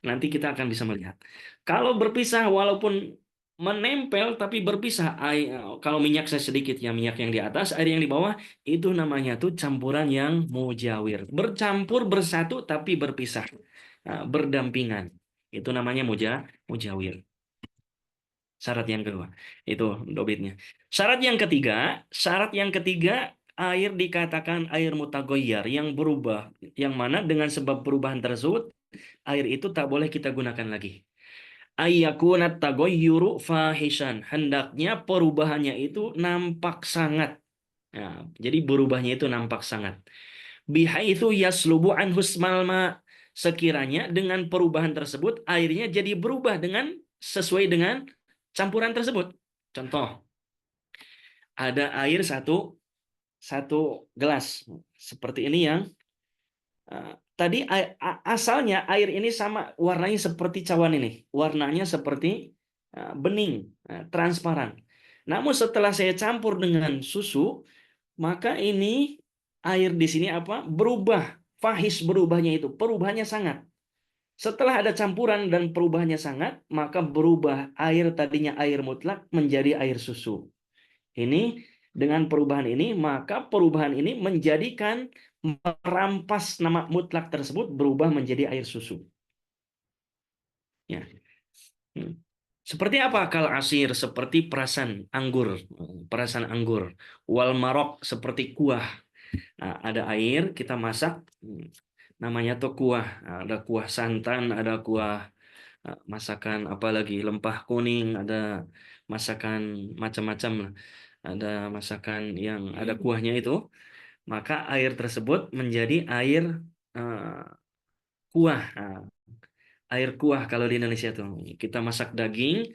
Nanti kita akan bisa melihat. Kalau berpisah walaupun menempel tapi berpisah, kalau minyak saya sedikit ya, minyak yang di atas, air yang di bawah, itu namanya tuh campuran yang mujawir. Bercampur bersatu tapi berpisah. Berdampingan. Itu namanya mujawir. Syarat yang kedua. Itu dobitnya. Syarat yang ketiga, air dikatakan air mutagoyar yang berubah. Yang mana dengan sebab perubahan tersebut, air itu tak boleh kita gunakan lagi. Ayyakunat tagoyyuru fahishan. Hendaknya perubahannya itu nampak sangat. Nah, jadi berubahnya itu nampak sangat. Bihaitsu yaslubu anhu ismal ma. Sekiranya dengan perubahan tersebut airnya jadi berubah dengan sesuai dengan campuran tersebut. Contoh, ada air satu gelas seperti ini yang tadi asalnya air ini sama warnanya seperti cawan ini, warnanya seperti bening, transparan. Namun setelah saya campur dengan susu, maka ini air di sini berubah, fahis berubahnya itu, perubahannya sangat. Setelah ada campuran dan perubahannya sangat, maka berubah air tadinya air mutlak menjadi air susu. Ini dengan perubahan ini, maka perubahan ini menjadikan merampas nama mutlak tersebut berubah menjadi air susu. Ya. Seperti apa kalau asir? Seperti perasan anggur. Wal marok seperti kuah. Nah, ada air kita masak, namanya tuh kuah. Ada kuah santan, ada kuah masakan apalagi lempah kuning, ada masakan macam-macam lah. Ada masakan yang ada kuahnya itu, maka air tersebut menjadi air kuah. Nah, air kuah kalau di Indonesia tuh kita masak daging,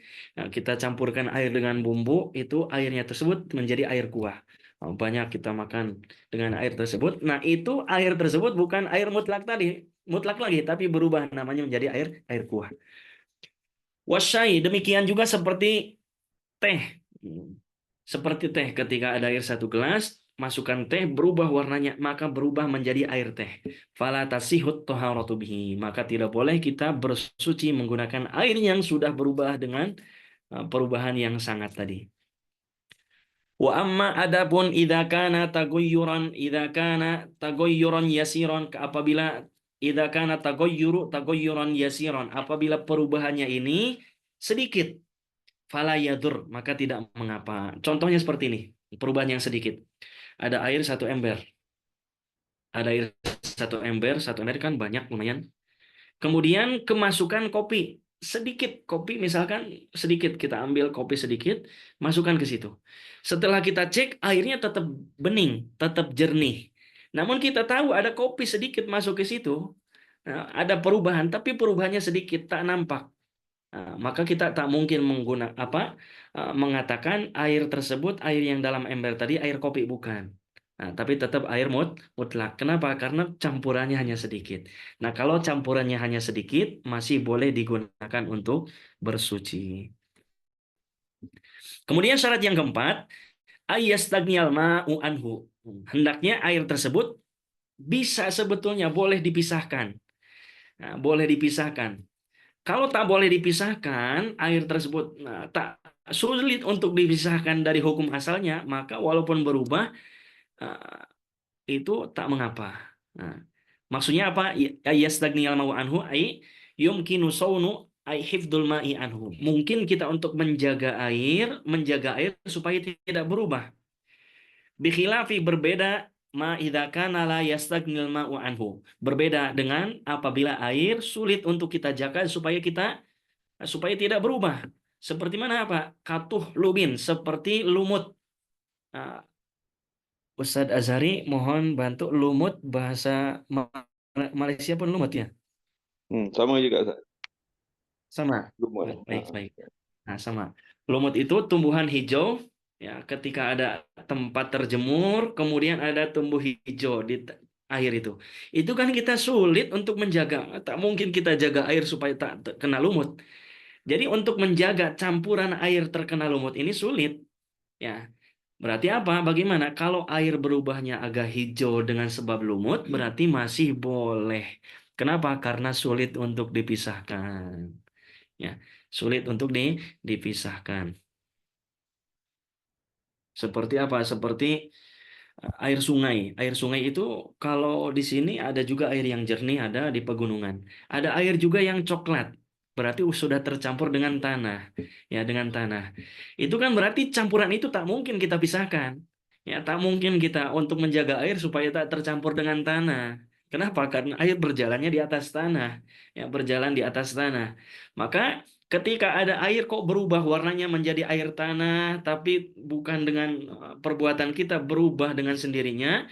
kita campurkan air dengan bumbu, itu airnya tersebut menjadi air kuah. Banyak kita makan dengan air tersebut. Nah, itu air tersebut bukan air mutlak lagi, tapi berubah namanya menjadi air kuah. Wasyai, demikian juga seperti teh. Seperti teh, ketika ada air satu gelas, masukkan teh, berubah warnanya, maka berubah menjadi air teh. Fala tasihut toharatu bihi. Maka tidak boleh kita bersuci menggunakan air yang sudah berubah dengan perubahan yang sangat tadi. Wa amma adapun idza kana tagoyyuran yasiron, apabila idza kana tagoyyuran yasiron, apabila perubahannya ini sedikit, fala yadur, maka tidak mengapa. Contohnya seperti ini, perubahan yang sedikit. Ada air satu ember. Ada air satu ember kan banyak lumayan. Kemudian kemasukan kopi. Sedikit kopi misalkan, sedikit kita ambil kopi sedikit, masukkan ke situ. Setelah kita cek, airnya tetap bening, tetap jernih. Namun kita tahu ada kopi sedikit masuk ke situ, ada perubahan, tapi perubahannya sedikit, tak nampak. Maka kita tak mungkin mengatakan air tersebut, air yang dalam ember tadi air kopi, bukan. Tapi tetap air mutlak. Kenapa? Karena campurannya hanya sedikit. Nah, kalau campurannya hanya sedikit, masih boleh digunakan untuk bersuci. Kemudian syarat yang keempat, ayyastagniyal ma'u anhu. Hendaknya air tersebut bisa sebetulnya boleh dipisahkan. Boleh dipisahkan. Kalau tak boleh dipisahkan, air tersebut tak sulit untuk dipisahkan dari hukum asalnya, maka walaupun berubah, itu tak mengapa. Nah, maksudnya apa? Yastagniyal ma'u anhu ay yumkinu saunu ay hifdzul ma'i anhu. Mungkin kita untuk menjaga air supaya tidak berubah. Bikhilafi, berbeda ma idza kana la yastagnil ma'u anhu. Berbeda dengan apabila air sulit untuk kita jaga supaya tidak berubah. Seperti mana apa? Katuh lubin, seperti lumut. Ustadz Azhari, mohon bantu lumut bahasa Malaysia pun lumut ya? Sama juga, Ustaz. Sama. Lumut. Baik, baik. Nah, sama. Lumut itu tumbuhan hijau, ya, ketika ada tempat terjemur, kemudian ada tumbuh hijau di air itu. Itu kan kita sulit untuk menjaga. Tak mungkin kita jaga air supaya tak kena lumut. Jadi untuk menjaga campuran air terkena lumut ini sulit. Ya, berarti apa? Bagaimana? Kalau air berubahnya agak hijau dengan sebab lumut, berarti masih boleh. Kenapa? Karena sulit untuk dipisahkan. Ya, sulit untuk dipisahkan. Seperti apa? Seperti air sungai. Air sungai itu kalau di sini ada juga air yang jernih, ada di pegunungan. Ada air juga yang coklat. Berarti sudah tercampur dengan tanah. Ya, dengan tanah. Itu kan berarti campuran itu tak mungkin kita pisahkan. Ya, tak mungkin kita untuk menjaga air supaya tak tercampur dengan tanah. Kenapa? Karena air berjalannya di atas tanah. Ya, berjalan di atas tanah. Maka ketika ada air kok berubah warnanya menjadi air tanah, tapi bukan dengan perbuatan kita, berubah dengan sendirinya,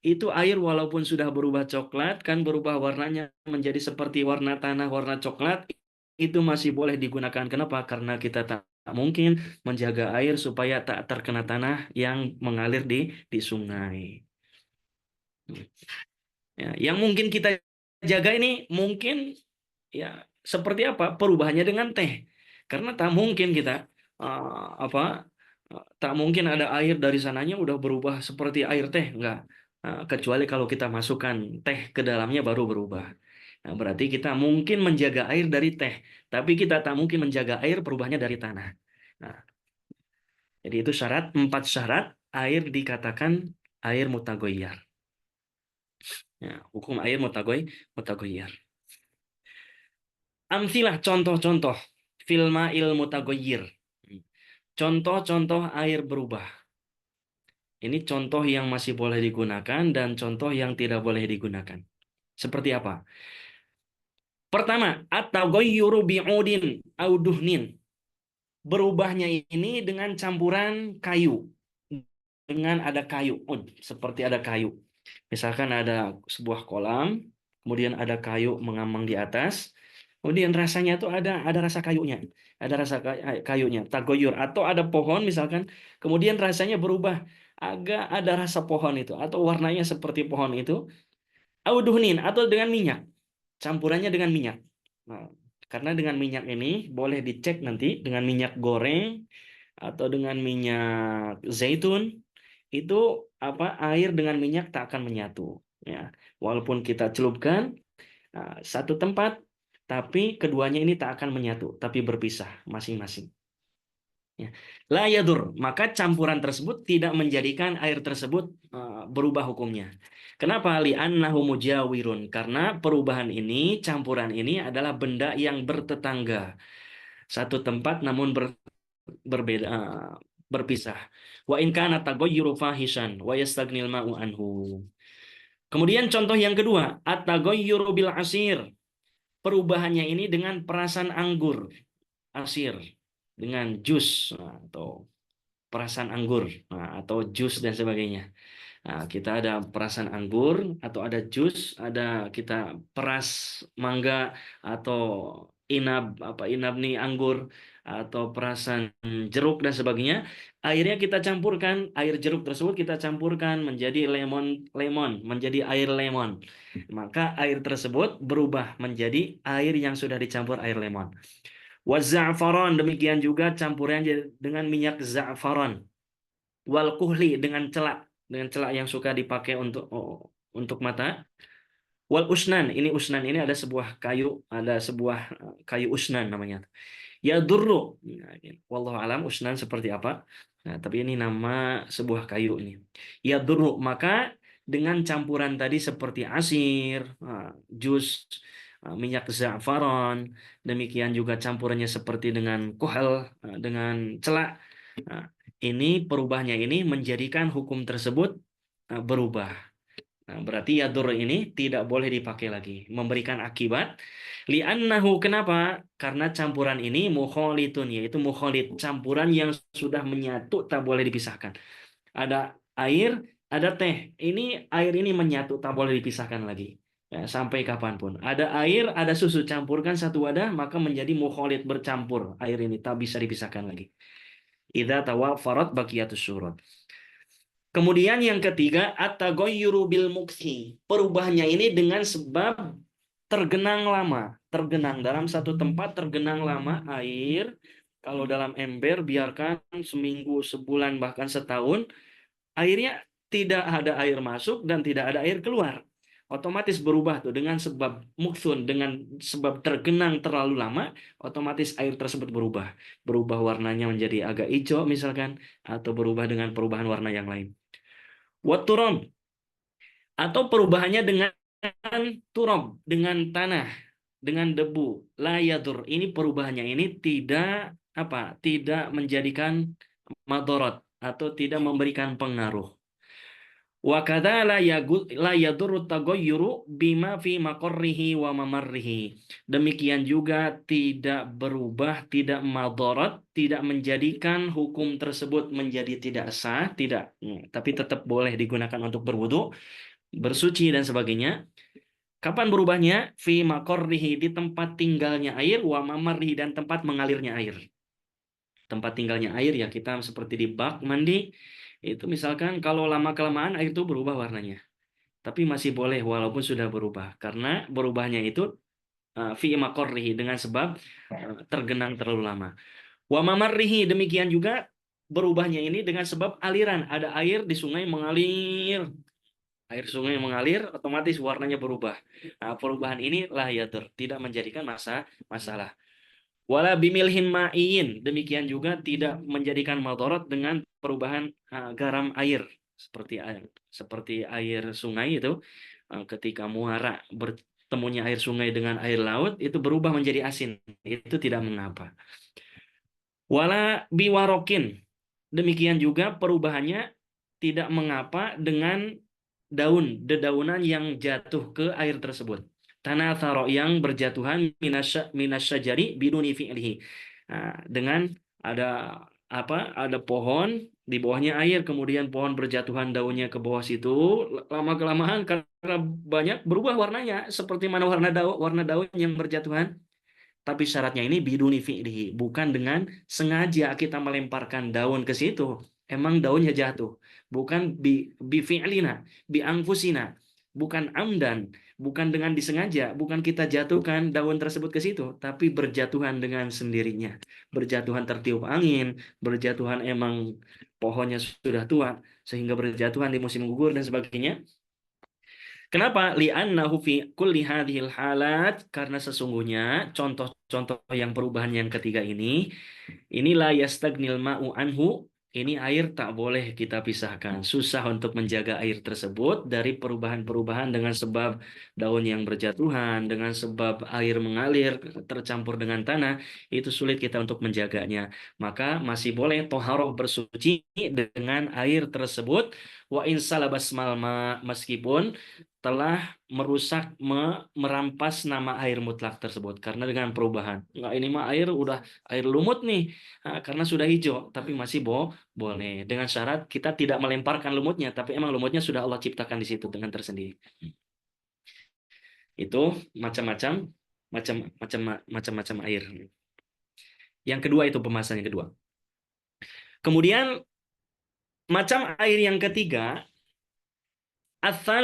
itu air walaupun sudah berubah coklat, kan berubah warnanya menjadi seperti warna tanah, warna coklat, itu masih boleh digunakan. Kenapa? Karena kita tak mungkin menjaga air supaya tak terkena tanah yang mengalir di sungai. Ya, yang mungkin kita jaga ini mungkin ya seperti apa perubahannya dengan teh, karena tak mungkin kita tak mungkin ada air dari sananya udah berubah seperti air teh, enggak. Kecuali kalau kita masukkan teh ke dalamnya baru berubah. Nah, berarti kita mungkin menjaga air dari teh, tapi kita tak mungkin menjaga air perubahannya dari tanah. Nah, jadi itu syarat, 4 syarat air dikatakan air mutagoyar. Ya, hukum air mutagoyar. Amsilah, contoh-contoh filma ilmu tagoyir. Contoh-contoh air berubah. Ini contoh yang masih boleh digunakan dan contoh yang tidak boleh digunakan. Seperti apa? Pertama, at-taghayyuru bi'udin au duhnin. Berubahnya ini dengan campuran kayu. Dengan ada kayu. Seperti ada kayu. Misalkan ada sebuah kolam, kemudian ada kayu mengambang di atas. Kemudian rasanya tuh ada rasa kayunya, ada rasa kayunya, tagoyur, atau ada pohon misalkan, kemudian rasanya berubah, agak ada rasa pohon itu, atau warnanya seperti pohon itu, auduhnin, atau dengan minyak, campurannya dengan minyak. Nah, karena dengan minyak ini boleh dicek nanti dengan minyak goreng atau dengan minyak zaitun, itu apa air dengan minyak tak akan menyatu. Ya, walaupun kita celupkan satu tempat, tapi keduanya ini tak akan menyatu, tapi berpisah masing-masing. Ya. La yadur, maka campuran tersebut tidak menjadikan air tersebut berubah hukumnya. Kenapa? Li'annahu mujawirun, karena perubahan ini, campuran ini adalah benda yang bertetangga. Satu tempat namun berbeda, berpisah. Wa in kana taghayyuru fahishan wa yastagnil ma'u anhu. Kemudian contoh yang kedua, at-taghayyuru bil asir. Perubahannya ini dengan perasan anggur, asir, dengan jus atau perasan anggur atau jus dan sebagainya. Nah, kita ada perasan anggur atau ada jus, ada kita peras mangga atau inab, apa inab nih anggur atau perasan jeruk dan sebagainya. Airnya kita campurkan, air jeruk tersebut kita campurkan menjadi lemon menjadi air lemon. Maka air tersebut berubah menjadi air yang sudah dicampur air lemon. Waza'faron, demikian juga campurannya dengan minyak za'faron. Wal kuhli, dengan celak yang suka dipakai untuk mata. Wal usnan, ini ada sebuah kayu, ada sebuah kayu usnan namanya. Ya durru. Nah, wallahu alam usnan seperti apa. Nah, tapi ini nama sebuah kayu ini. Ya durru, maka dengan campuran tadi seperti asir, jus, minyak za'faron, demikian juga campurannya seperti dengan kuhel, dengan celak. Nah, ini perubahannya ini menjadikan hukum tersebut berubah. Nah, berarti yadur ini tidak boleh dipakai lagi, memberikan akibat. Li'annahu, kenapa? Karena campuran ini mukholitun, yaitu mukholit, campuran yang sudah menyatu tak boleh dipisahkan. Ada air, ada teh. Ini air ini menyatu tak boleh dipisahkan lagi. Ya, sampai kapanpun. Ada air, ada susu, campurkan satu wadah, maka menjadi mukholit, bercampur. Air ini tak bisa dipisahkan lagi. Idza tawafarat baqiyatus syurut. Kemudian yang ketiga, at-taghayyuru bil mukthi. Perubahannya ini dengan sebab tergenang lama. tergenang dalam satu tempat, tergenang lama air. Kalau dalam ember biarkan seminggu, sebulan, bahkan setahun, airnya tidak ada air masuk dan tidak ada air keluar. Otomatis berubah tuh dengan sebab muksun, dengan sebab tergenang terlalu lama, otomatis air tersebut berubah. Berubah warnanya menjadi agak hijau misalkan, atau berubah dengan perubahan warna yang lain. Waturom, atau perubahannya dengan turob, dengan tanah, dengan debu. La yadur, ini perubahannya ini tidak apa? Tidak menjadikan madorot atau tidak memberikan pengaruh. Wa kadza la yadurru taghayyuru bima fi maqarrihi wa mamarrihi. Demikian juga tidak berubah, tidak madarat, tidak menjadikan hukum tersebut menjadi tidak sah, tidak, tapi tetap boleh digunakan untuk berwudu, bersuci dan sebagainya. Kapan berubahnya? Fi maqarrihi, di tempat tinggalnya air, wa mamarrihi, dan tempat mengalirnya air. Tempat tinggalnya air ya kita seperti di bak mandi, itu misalkan kalau lama kelamaan air itu berubah warnanya. Tapi masih boleh walaupun sudah berubah, karena berubahnya itu fi maqarrihi, dengan sebab tergenang terlalu lama. Wa mamarrihi, demikian juga berubahnya ini dengan sebab aliran, ada air di sungai mengalir. Air sungai mengalir, otomatis warnanya berubah. Nah, perubahan ini lah ya tidak menjadikan masalah. Wala bimilhin ma'in, demikian juga tidak menjadikan madarat dengan perubahan garam air, seperti air sungai itu, ketika muara bertemunya air sungai dengan air laut itu berubah menjadi asin, itu tidak mengapa. Wala biwarokin, demikian juga perubahannya tidak mengapa dengan dedaunan yang jatuh ke air tersebut. Tanah tharo, yang berjatuhan minasyajari biduni fi'lihi. Nah, dengan ada apa? Ada pohon, di bawahnya air, kemudian pohon berjatuhan daunnya ke bawah situ, lama kelamaan karena banyak berubah warnanya, seperti mana warna daun yang berjatuhan. Tapi syaratnya ini biduni fi'lihi, bukan dengan sengaja kita melemparkan daun ke situ. Emang daunnya jatuh. Bukan bi fi'lina, bi angfusina. Bukan amdan, bukan dengan disengaja, bukan kita jatuhkan daun tersebut ke situ, tapi berjatuhan dengan sendirinya. Berjatuhan tertiup angin, berjatuhan emang pohonnya sudah tua sehingga berjatuhan di musim gugur dan sebagainya. Kenapa? Li'annahu fi kulli hadhil halat, karena sesungguhnya contoh-contoh yang perubahan yang ketiga inilah yastagnil ma'u anhu, ini air tak boleh kita pisahkan. Susah untuk menjaga air tersebut dari perubahan-perubahan dengan sebab daun yang berjatuhan, dengan sebab air mengalir tercampur dengan tanah, itu sulit kita untuk menjaganya. Maka masih boleh toharoh, bersuci dengan air tersebut. Wa in salabas malma, meskipun telah merusak, merampas nama air mutlak tersebut karena dengan perubahan. Enggak, ini mah air udah air lumut nih, karena sudah hijau, tapi masih boleh dengan syarat kita tidak melemparkan lumutnya, tapi emang lumutnya sudah Allah ciptakan di situ dengan tersendiri. Itu macam-macam macam-macam air. Yang kedua itu pembahasan yang kedua. Kemudian macam air yang ketiga,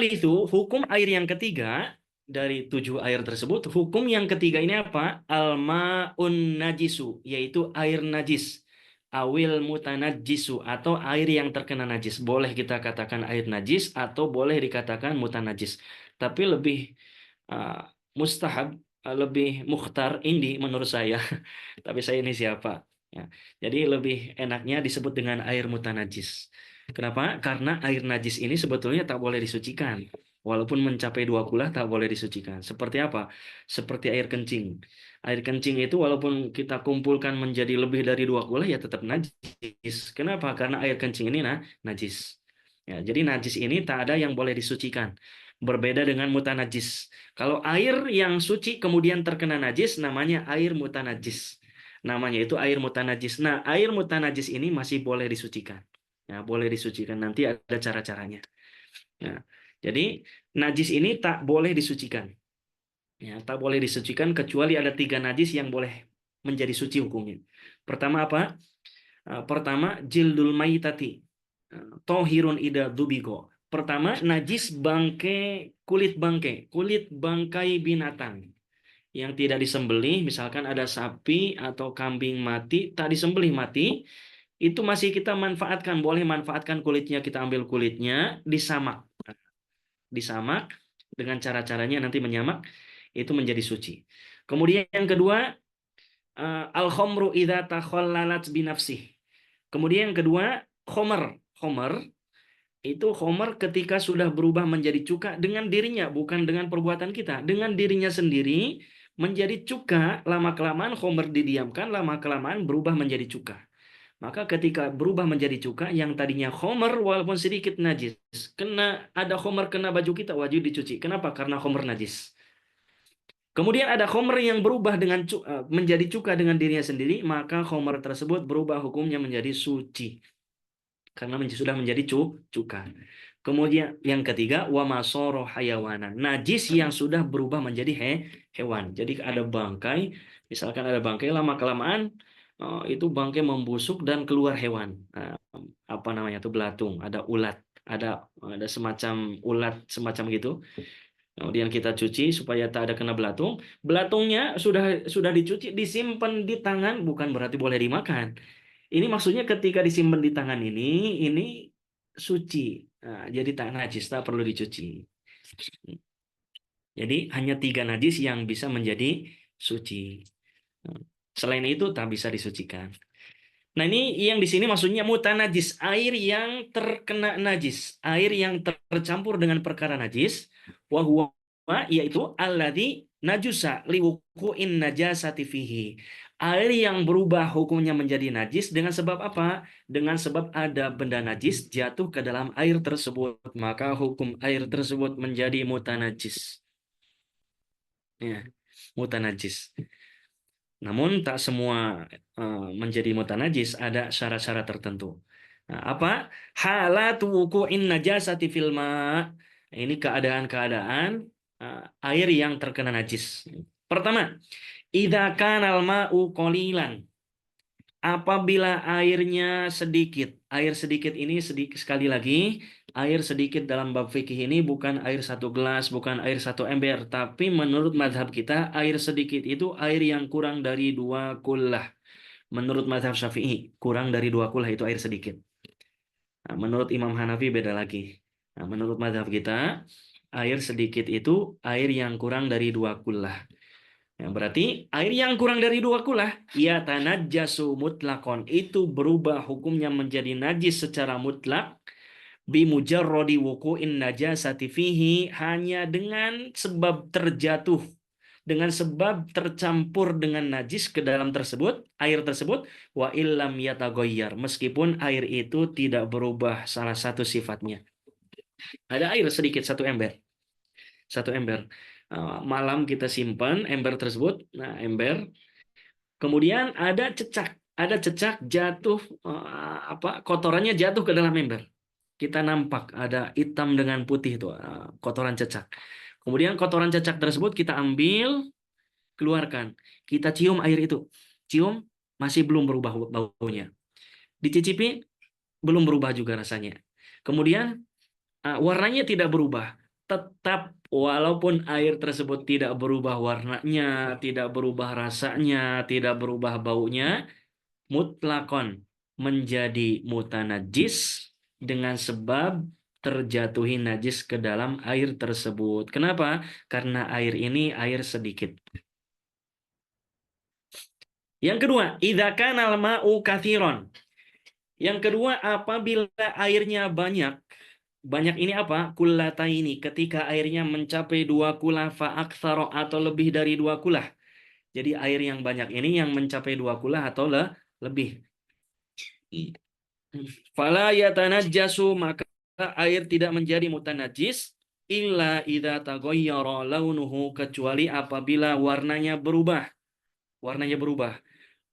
itu hukum air yang ketiga dari 7 air tersebut. Hukum yang ketiga ini apa? Al-ma'un najisu, yaitu air najis. Awil mutanajjisu, atau air yang terkena najis. Boleh kita katakan air najis atau boleh dikatakan mutanajis. Tapi lebih mustahab, lebih mukhtar ini menurut saya. Tapi saya ini siapa? Ya. Jadi lebih enaknya disebut dengan air mutanajis. Kenapa? Karena air najis ini sebetulnya tak boleh disucikan. Walaupun mencapai 2 kula tak boleh disucikan. Seperti apa? Seperti air kencing. Air kencing itu walaupun kita kumpulkan menjadi lebih dari 2 kula ya tetap najis. Kenapa? Karena air kencing ini najis. Ya, jadi najis ini tak ada yang boleh disucikan. Berbeda dengan mutanajis. Kalau air yang suci kemudian terkena najis, namanya air mutanajis. Namanya itu air mutanajis. Nah, air mutanajis ini masih boleh disucikan. Ya, boleh disucikan. Nanti ada cara-caranya. Ya, jadi najis ini tak boleh disucikan. Ya, tak boleh disucikan kecuali ada 3 najis yang boleh menjadi suci hukumnya. Pertama apa? Pertama, jildul mayitati. Tohirun ida dubigo. Pertama, najis kulit bangkai binatang. yang tidak disembelih, misalkan ada sapi atau kambing mati, tak disembelih mati, itu masih kita manfaatkan, boleh manfaatkan kulitnya, kita ambil kulitnya, disamak. Disamak dengan cara-caranya nanti menyamak, itu menjadi suci. Kemudian yang kedua, al-khomru idza takhallalat binafsih. Kemudian yang kedua, khomer. Khomer itu khomer ketika sudah berubah menjadi cuka dengan dirinya, bukan dengan perbuatan kita. Dengan dirinya sendiri menjadi cuka, lama-kelamaan khomer didiamkan, lama-kelamaan berubah menjadi cuka. Maka ketika berubah menjadi cuka, yang tadinya khomer walaupun sedikit najis, ada khomer kena baju kita, wajib dicuci. Kenapa? Karena khomer najis. Kemudian ada khomer yang berubah menjadi cuka dengan dirinya sendiri, maka khomer tersebut berubah hukumnya menjadi suci. Karena sudah menjadi cuka. Kemudian yang ketiga, wa masoro hayawanan. Najis yang sudah berubah menjadi hewan. Jadi ada bangkai, misalkan ada bangkai, lama-kelamaan itu bangkai membusuk dan keluar hewan. Apa namanya itu, belatung, ada ulat, ada semacam ulat semacam gitu. Kemudian kita cuci supaya tak ada kena belatung. Belatungnya sudah dicuci, disimpan di tangan, bukan berarti boleh dimakan. Ini maksudnya ketika disimpan di tangan ini suci. Nah, jadi tak najis, tak perlu dicuci. Jadi hanya 3 najis yang bisa menjadi suci. Selain itu tak bisa disucikan. Nah, ini yang di sini maksudnya mutanajis, air yang terkena najis, air yang tercampur dengan perkara najis, wa huwa, yaitu alladzi najusa liwuqu'in najasati fihi. Air yang berubah hukumnya menjadi najis dengan sebab apa? Dengan sebab ada benda najis jatuh ke dalam air tersebut, maka hukum air tersebut menjadi mutanajis. Ya, mutanajis. Namun tak semua menjadi mutanajis, ada syarat-syarat tertentu. Nah, apa? Halatu wuqu'in najasati fil ma'. Ini keadaan-keadaan air yang terkena najis. Pertama, idza kana al-ma'u qalilan. Apabila airnya sedikit. Air sedikit ini sekali lagi, air sedikit dalam bab fikih ini bukan air 1 gelas, bukan air 1 ember, tapi menurut mazhab kita air sedikit itu air yang kurang dari 2 kullah. Menurut mazhab Syafi'i, kurang dari 2 kullah itu air sedikit. Nah, menurut Imam Hanafi beda lagi. Nah, menurut mazhab kita, air sedikit itu air yang kurang dari 2 kullah. Ya, berarti air yang kurang dari 2 kullah, ya tanajjasu mutlakon, itu berubah hukumnya menjadi najis secara mutlak, bimujarrodi wuqu'in najasati fihi, hanya dengan sebab terjatuh, dengan sebab tercampur dengan najis ke dalam air tersebut, wa illam yataghayyar, meskipun air itu tidak berubah salah satu sifatnya. Ada air sedikit 1 ember. 1 ember. Malam kita simpan ember tersebut. Nah, ember. Kemudian ada cecak jatuh, kotorannya jatuh ke dalam ember. Kita nampak ada hitam dengan putih itu, kotoran cecak. Kemudian kotoran cecak tersebut kita ambil, keluarkan. Kita cium air itu. Cium, masih belum berubah baunya. Dicicipi, belum berubah juga rasanya. Kemudian warnanya tidak berubah. Tetap walaupun air tersebut tidak berubah warnanya, tidak berubah rasanya, tidak berubah baunya, mutlakon menjadi mutanajis dengan sebab terjatuhi najis ke dalam air tersebut. Kenapa? Karena air ini air sedikit. Yang kedua, idza kana al-ma'u katsiran. Yang kedua, apabila airnya banyak. Banyak ini apa? Kullataini, ketika airnya mencapai 2 kulah fa aktsara, atau lebih dari 2 kulah. Jadi air yang banyak ini yang mencapai 2 kulah atau lebih. Fala yatanajjasu, maka air tidak menjadi mutanajis illa idza taghayyara launuhu, kecuali apabila warnanya berubah. Warnanya berubah.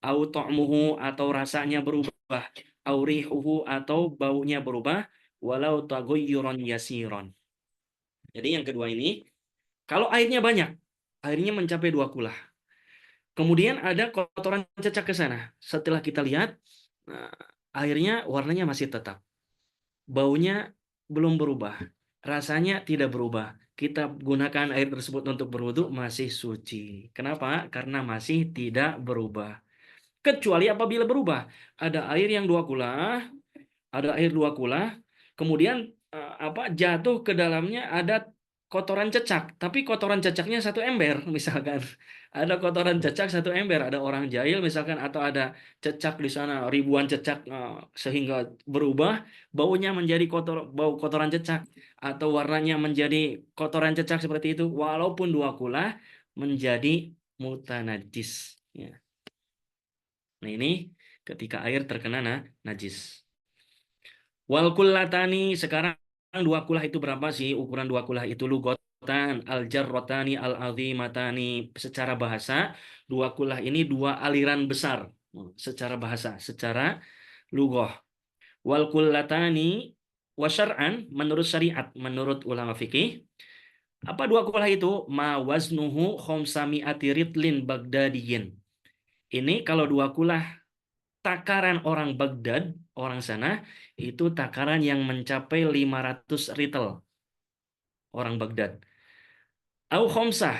Au ta'muhu, atau rasanya berubah. Au rihuhu, atau baunya berubah. Walau taghayyuran yasiran. Jadi yang kedua ini, kalau airnya banyak, airnya mencapai 2 kulah. Kemudian ada kotoran cecak ke sana. Setelah kita lihat, airnya warnanya masih tetap. Baunya belum berubah. rasanya tidak berubah. Kita gunakan air tersebut untuk berwudu masih suci. Kenapa? Karena masih tidak berubah. Kecuali apabila berubah. Ada air yang 2 kula, ada air 2 kula, kemudian jatuh ke dalamnya ada kotoran cecak, tapi kotoran cecaknya 1 ember misalkan. Ada kotoran cecak 1 ember, ada orang jahil misalkan, atau ada cecak di sana ribuan cecak, sehingga berubah baunya menjadi bau kotoran cecak, atau warnanya menjadi kotoran cecak seperti itu, walaupun 2 kula menjadi mutanajis. Ya. Nah ini ketika air terkena najis. Wal kullatani, sekarang 2 kulah itu berapa sih? Ukuran 2 kulah itu lugotan, al jarrotani, al azimatani. Secara bahasa, 2 kulah ini 2 aliran besar. Secara bahasa, secara lugoh. Wal kullatani wasyar'an, menurut syariat, menurut ulama fikih, apa 2 kulah itu? Ma waznuhu khomsami'ati ritlin bagdadiyin. Ini kalau 2 kulah takaran orang Baghdad, orang sana, itu takaran yang mencapai 500 ritel orang Baghdad. Au khomsah,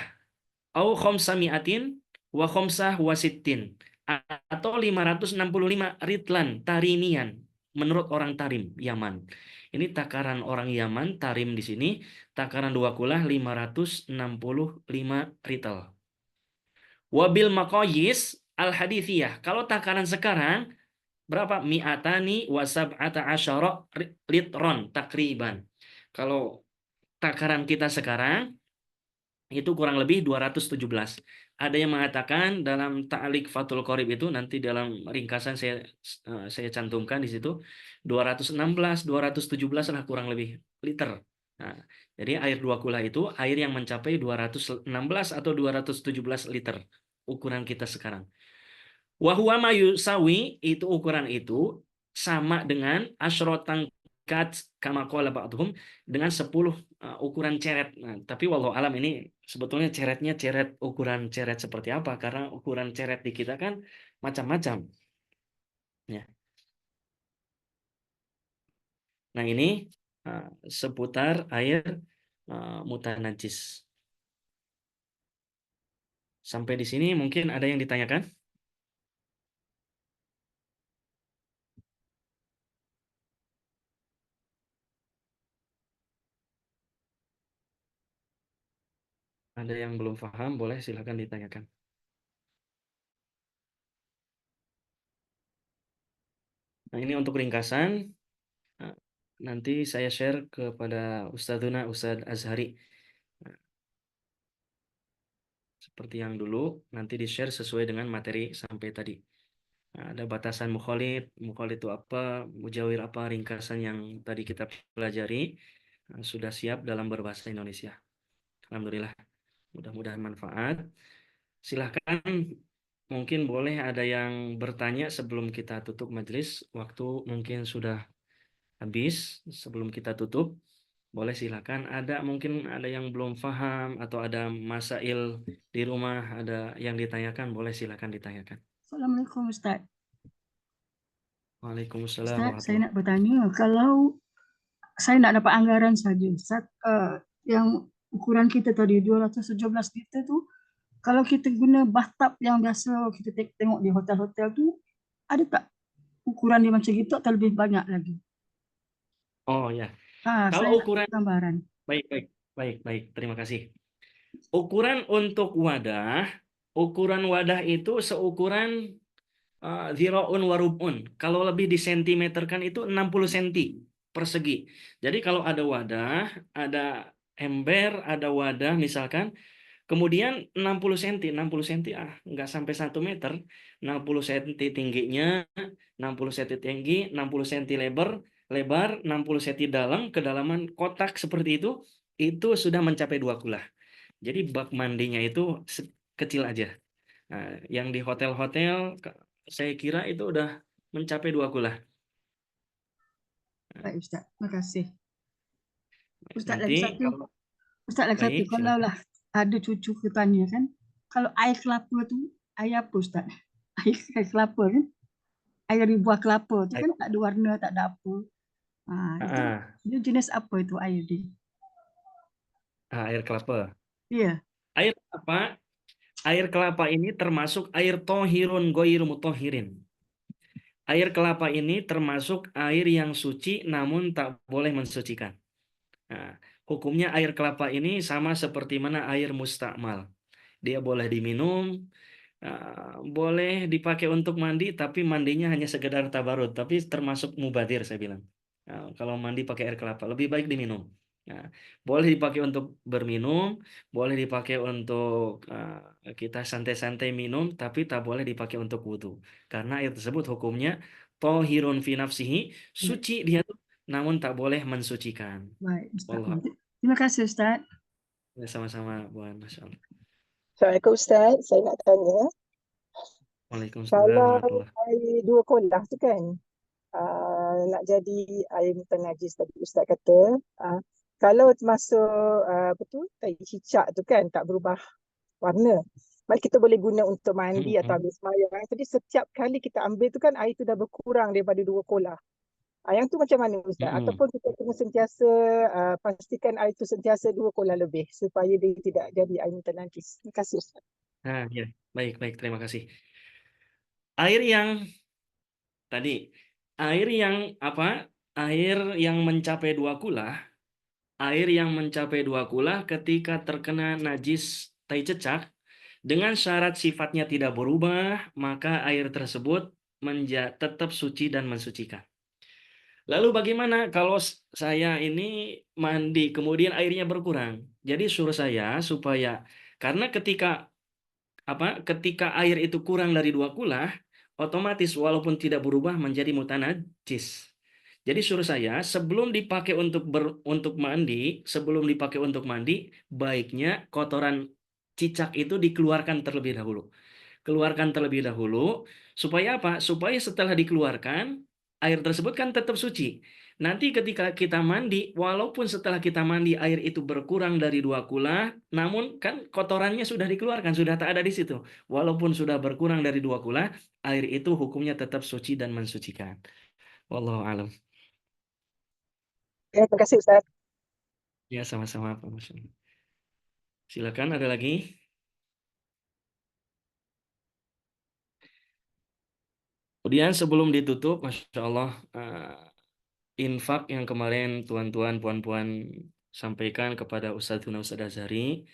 au khomsamiatin, wa khomsah wasittin. Atau 565 ritlan tarimian menurut orang Tarim, Yaman. Ini takaran orang Yaman, Tarim di sini, takaran 2 kulah 565 ritel. Wabil maqayis al hadithiyah. Kalau takaran sekarang berapa? Mi'atani wa sab'ata asyara litron takriban. Kalau takaran kita sekarang itu kurang lebih 217. Ada yang mengatakan dalam Ta'liq Fathul Qorib itu, nanti dalam ringkasan saya cantumkan di situ, 216, 217 lah kurang lebih liter. Nah, jadi air 2 kula itu air yang mencapai 216 atau 217 liter ukuran kita sekarang. Wahwa mayusawi, itu ukuran itu sama dengan asyrotan kat kama qala ba'dhum, dengan 10 ukuran ceret. Nah, tapi wallahu alam ini sebetulnya ceretnya ceret ukuran ceret seperti apa, karena ukuran ceret di kita kan macam-macam. Ya. Nah, ini seputar air mutanajis. Sampai di sini mungkin ada yang ditanyakan? Ada yang belum paham, boleh silakan ditanyakan. Nah, ini untuk ringkasan. Nah, nanti saya share kepada Ustadzuna Ustadz Azhari. Nah, seperti yang dulu, nanti di-share sesuai dengan materi sampai tadi. Nah, ada batasan mukholid, mukholid itu apa, mujawir apa, ringkasan yang tadi kita pelajari, sudah siap dalam berbahasa Indonesia. Alhamdulillah, mudah-mudahan manfaat. Silahkan, mungkin boleh ada yang bertanya sebelum kita tutup majelis. Waktu mungkin sudah habis sebelum kita tutup. Boleh silakan. Mungkin ada yang belum paham atau ada masail di rumah, ada yang ditanyakan, boleh silakan ditanyakan. Assalamualaikum Ustaz. Waalaikumsalam Ustaz, saya warahmatullahi nak bertanya, kalau saya nak dapat anggaran saja, Ustaz, yang ukuran kita tadi 217 liter tu, kalau kita guna bathtub yang biasa kita tengok di hotel-hotel tu, ada tak ukuran dia macam gitu atau lebih banyak lagi? Oh ya, kalau Saya nak ukuran, gambaran. baik, terima kasih. Ukuran wadah itu seukuran dhira'un warub'un. Kalau lebih disentimeterkan itu 60 cm persegi. Jadi kalau ada wadah, ada ember, ada wadah misalkan, kemudian 60 cm, 60 cm nggak sampai 1 meter, 60 cm tingginya, 60 cm tinggi, 60 cm lebar, 60 cm dalam, kedalaman kotak seperti itu sudah mencapai 2 kula. Jadi bak mandinya itu kecil aja. Nah, yang di hotel-hotel saya kira itu udah mencapai 2 kula. Baik Ustaz, terima kasih. Ustaz Nanti lagi satu, kalau Ustaz lagi satu, baik, kalau silakan. lah ada cucu ke tanya kan, kalau air kelapa tu, air apa Ustaz? Air kelapa kan? Air dari buah kelapa tu kan tak ada warna, tak ada apa. Itu Ah, dia jenis apa itu air dia? Air kelapa. Iya, Air kelapa, air kelapa ini termasuk air tohirun goiru mutohirin. Air kelapa ini termasuk air yang suci namun tak boleh mensucikan. Nah, hukumnya air kelapa ini sama seperti mana air mustakmal. Dia boleh diminum, boleh dipakai untuk mandi, tapi mandinya hanya sekedar tabarut, tapi termasuk mubadir saya bilang. Kalau mandi pakai air kelapa, lebih baik diminum. Nah, boleh dipakai untuk berminum, boleh dipakai untuk kita santai-santai minum, tapi tak boleh dipakai untuk wudhu. Karena air tersebut hukumnya tohirun fi nafsihi, baik, suci dia tuh, namun tak boleh mensucikan. baik Ustaz. Wallah, Terima kasih Ustaz. sama-sama, Buan. Masya Allah. Assalamualaikum Ustaz, saya nak tanya, Waalaikumsalam kalau warahmatullahi. air dua kolah tu kan, nak jadi air mutan najis tadi Ustaz kata, kalau masuk apa tu, air cicak tu kan tak berubah warna, maka kita boleh guna untuk mandi atau Mm-mm. ambil sembahyang. Jadi setiap kali kita ambil tu kan air tu dah berkurang daripada dua kolah. Yang tu macam mana Ustaz? Mm-mm. Ataupun kita kena sentiasa pastikan air tu sentiasa dua kolah lebih supaya dia tidak jadi air mutan najis. Terima kasih Ustaz. Nah, ya, baik, baik, terima kasih. Air yang tadi, air yang apa? Air yang mencapai 2 kula, air yang mencapai 2 kula ketika terkena najis tai cecak, dengan syarat sifatnya tidak berubah, maka air tersebut tetap suci dan mensucikan. Lalu bagaimana kalau saya ini mandi, kemudian airnya berkurang? Jadi suruh saya supaya, karena ketika air itu kurang dari 2 kula, otomatis walaupun tidak berubah menjadi mutanajis. Jadi suruh saya sebelum dipakai untuk mandi, sebelum dipakai untuk mandi, baiknya kotoran cicak itu dikeluarkan terlebih dahulu. Keluarkan terlebih dahulu supaya apa? Supaya setelah dikeluarkan, air tersebut kan tetap suci. Nanti ketika kita mandi, walaupun setelah kita mandi air itu berkurang dari 2 kula, namun kan kotorannya sudah dikeluarkan, sudah tak ada di situ. Walaupun sudah berkurang dari 2 kula, air itu hukumnya tetap suci dan mensucikan. Wallahu alam. Ya, terima kasih Ustaz. Ya, sama-sama, Pak Muslim. Silakan, ada lagi? Kemudian sebelum ditutup, Masya Allah, infak yang kemarin tuan-tuan, puan-puan sampaikan kepada Ustadzuna Ustadz Azhari,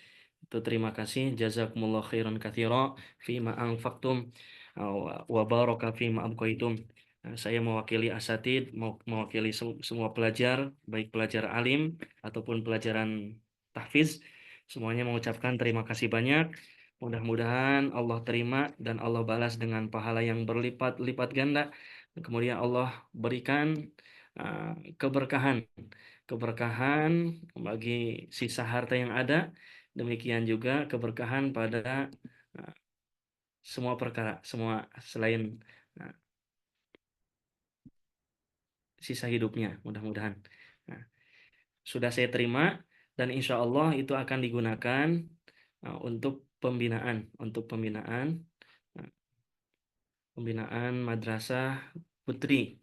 itu terima kasih, jazakumullah khairan katsira fima anfaqtum wa baraka fima abqaitum. Saya mewakili asatid, mewakili semua pelajar, baik pelajar alim ataupun pelajaran tahfiz, semuanya mengucapkan terima kasih banyak. Mudah-mudahan Allah terima dan Allah balas dengan pahala yang berlipat-lipat ganda. Kemudian Allah berikan keberkahan, keberkahan bagi sisa harta yang ada. Demikian juga keberkahan pada uh, semua perkara, semua selain uh, sisa hidupnya, mudah-mudahan. Nah, sudah saya terima dan insya Allah itu akan digunakan untuk pembinaan, uh, pembinaan madrasah putri.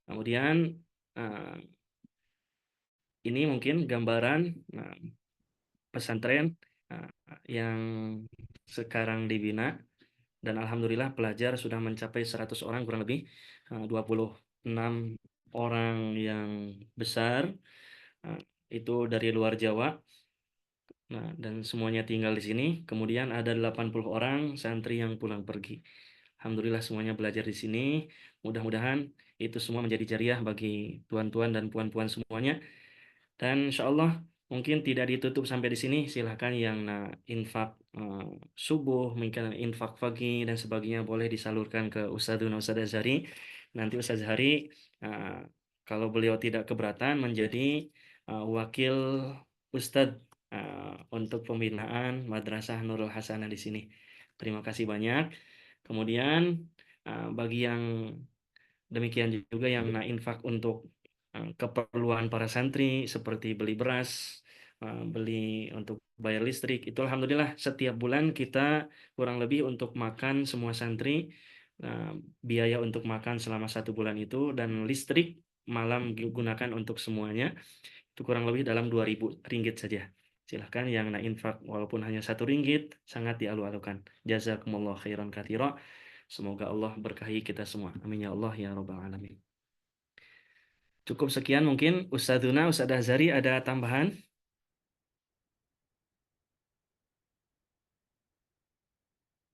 Kemudian uh, ini mungkin gambaran pesantren uh, yang sekarang dibina. Dan alhamdulillah pelajar sudah mencapai 100 orang kurang lebih, 26 orang yang besar, eh, itu dari luar Jawa. Nah, dan semuanya tinggal di sini. Kemudian ada 80 orang santri yang pulang pergi. Alhamdulillah semuanya belajar di sini. Mudah-mudahan itu semua menjadi jariah bagi tuan-tuan dan puan-puan semuanya. Dan insya Allah mungkin tidak ditutup sampai di sini. Silahkan yang infak subuh, mungkin infak pagi dan sebagainya boleh disalurkan ke Ustadzuna Ustadz Azhari. Nanti Ustadz Azhari eh, kalau beliau tidak keberatan menjadi wakil Ustadz untuk pembinaan Madrasah Nurul Hasanah di sini. Terima kasih banyak. Kemudian bagi yang demikian juga yang infak untuk keperluan para santri seperti beli beras, beli untuk bayar listrik. Itu alhamdulillah setiap bulan kita kurang lebih untuk makan semua santri, eh, biaya untuk makan selama 1 bulan itu dan listrik malam digunakan untuk semuanya. Itu kurang lebih dalam 2.000 ringgit saja. Silahkan yang nak infak walaupun hanya RM1 sangat dialu-alukan. Jazakumullah khairan katsira. Semoga Allah berkahi kita semua. Amin ya Allah ya rabbal alamin. Cukup sekian mungkin Ustadzuna, Ustadz Azhari ada tambahan?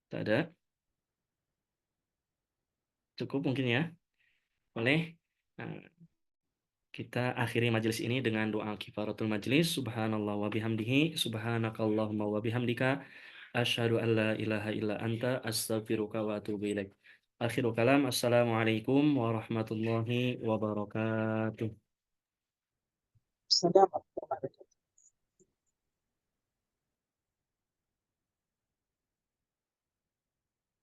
Tak ada? Cukup mungkin ya. Boleh. Nah, kita akhiri majelis ini dengan doa kifaratul majelis. Subhanallah wa bihamdihi, subhanakallahumma wa bihamdika, asyhadu an la ilaha illa anta, astaghfiruka wa atubu ilaik. Akhirul kalam, assalamualaikum warahmatullahi wabarakatuh. Sedap.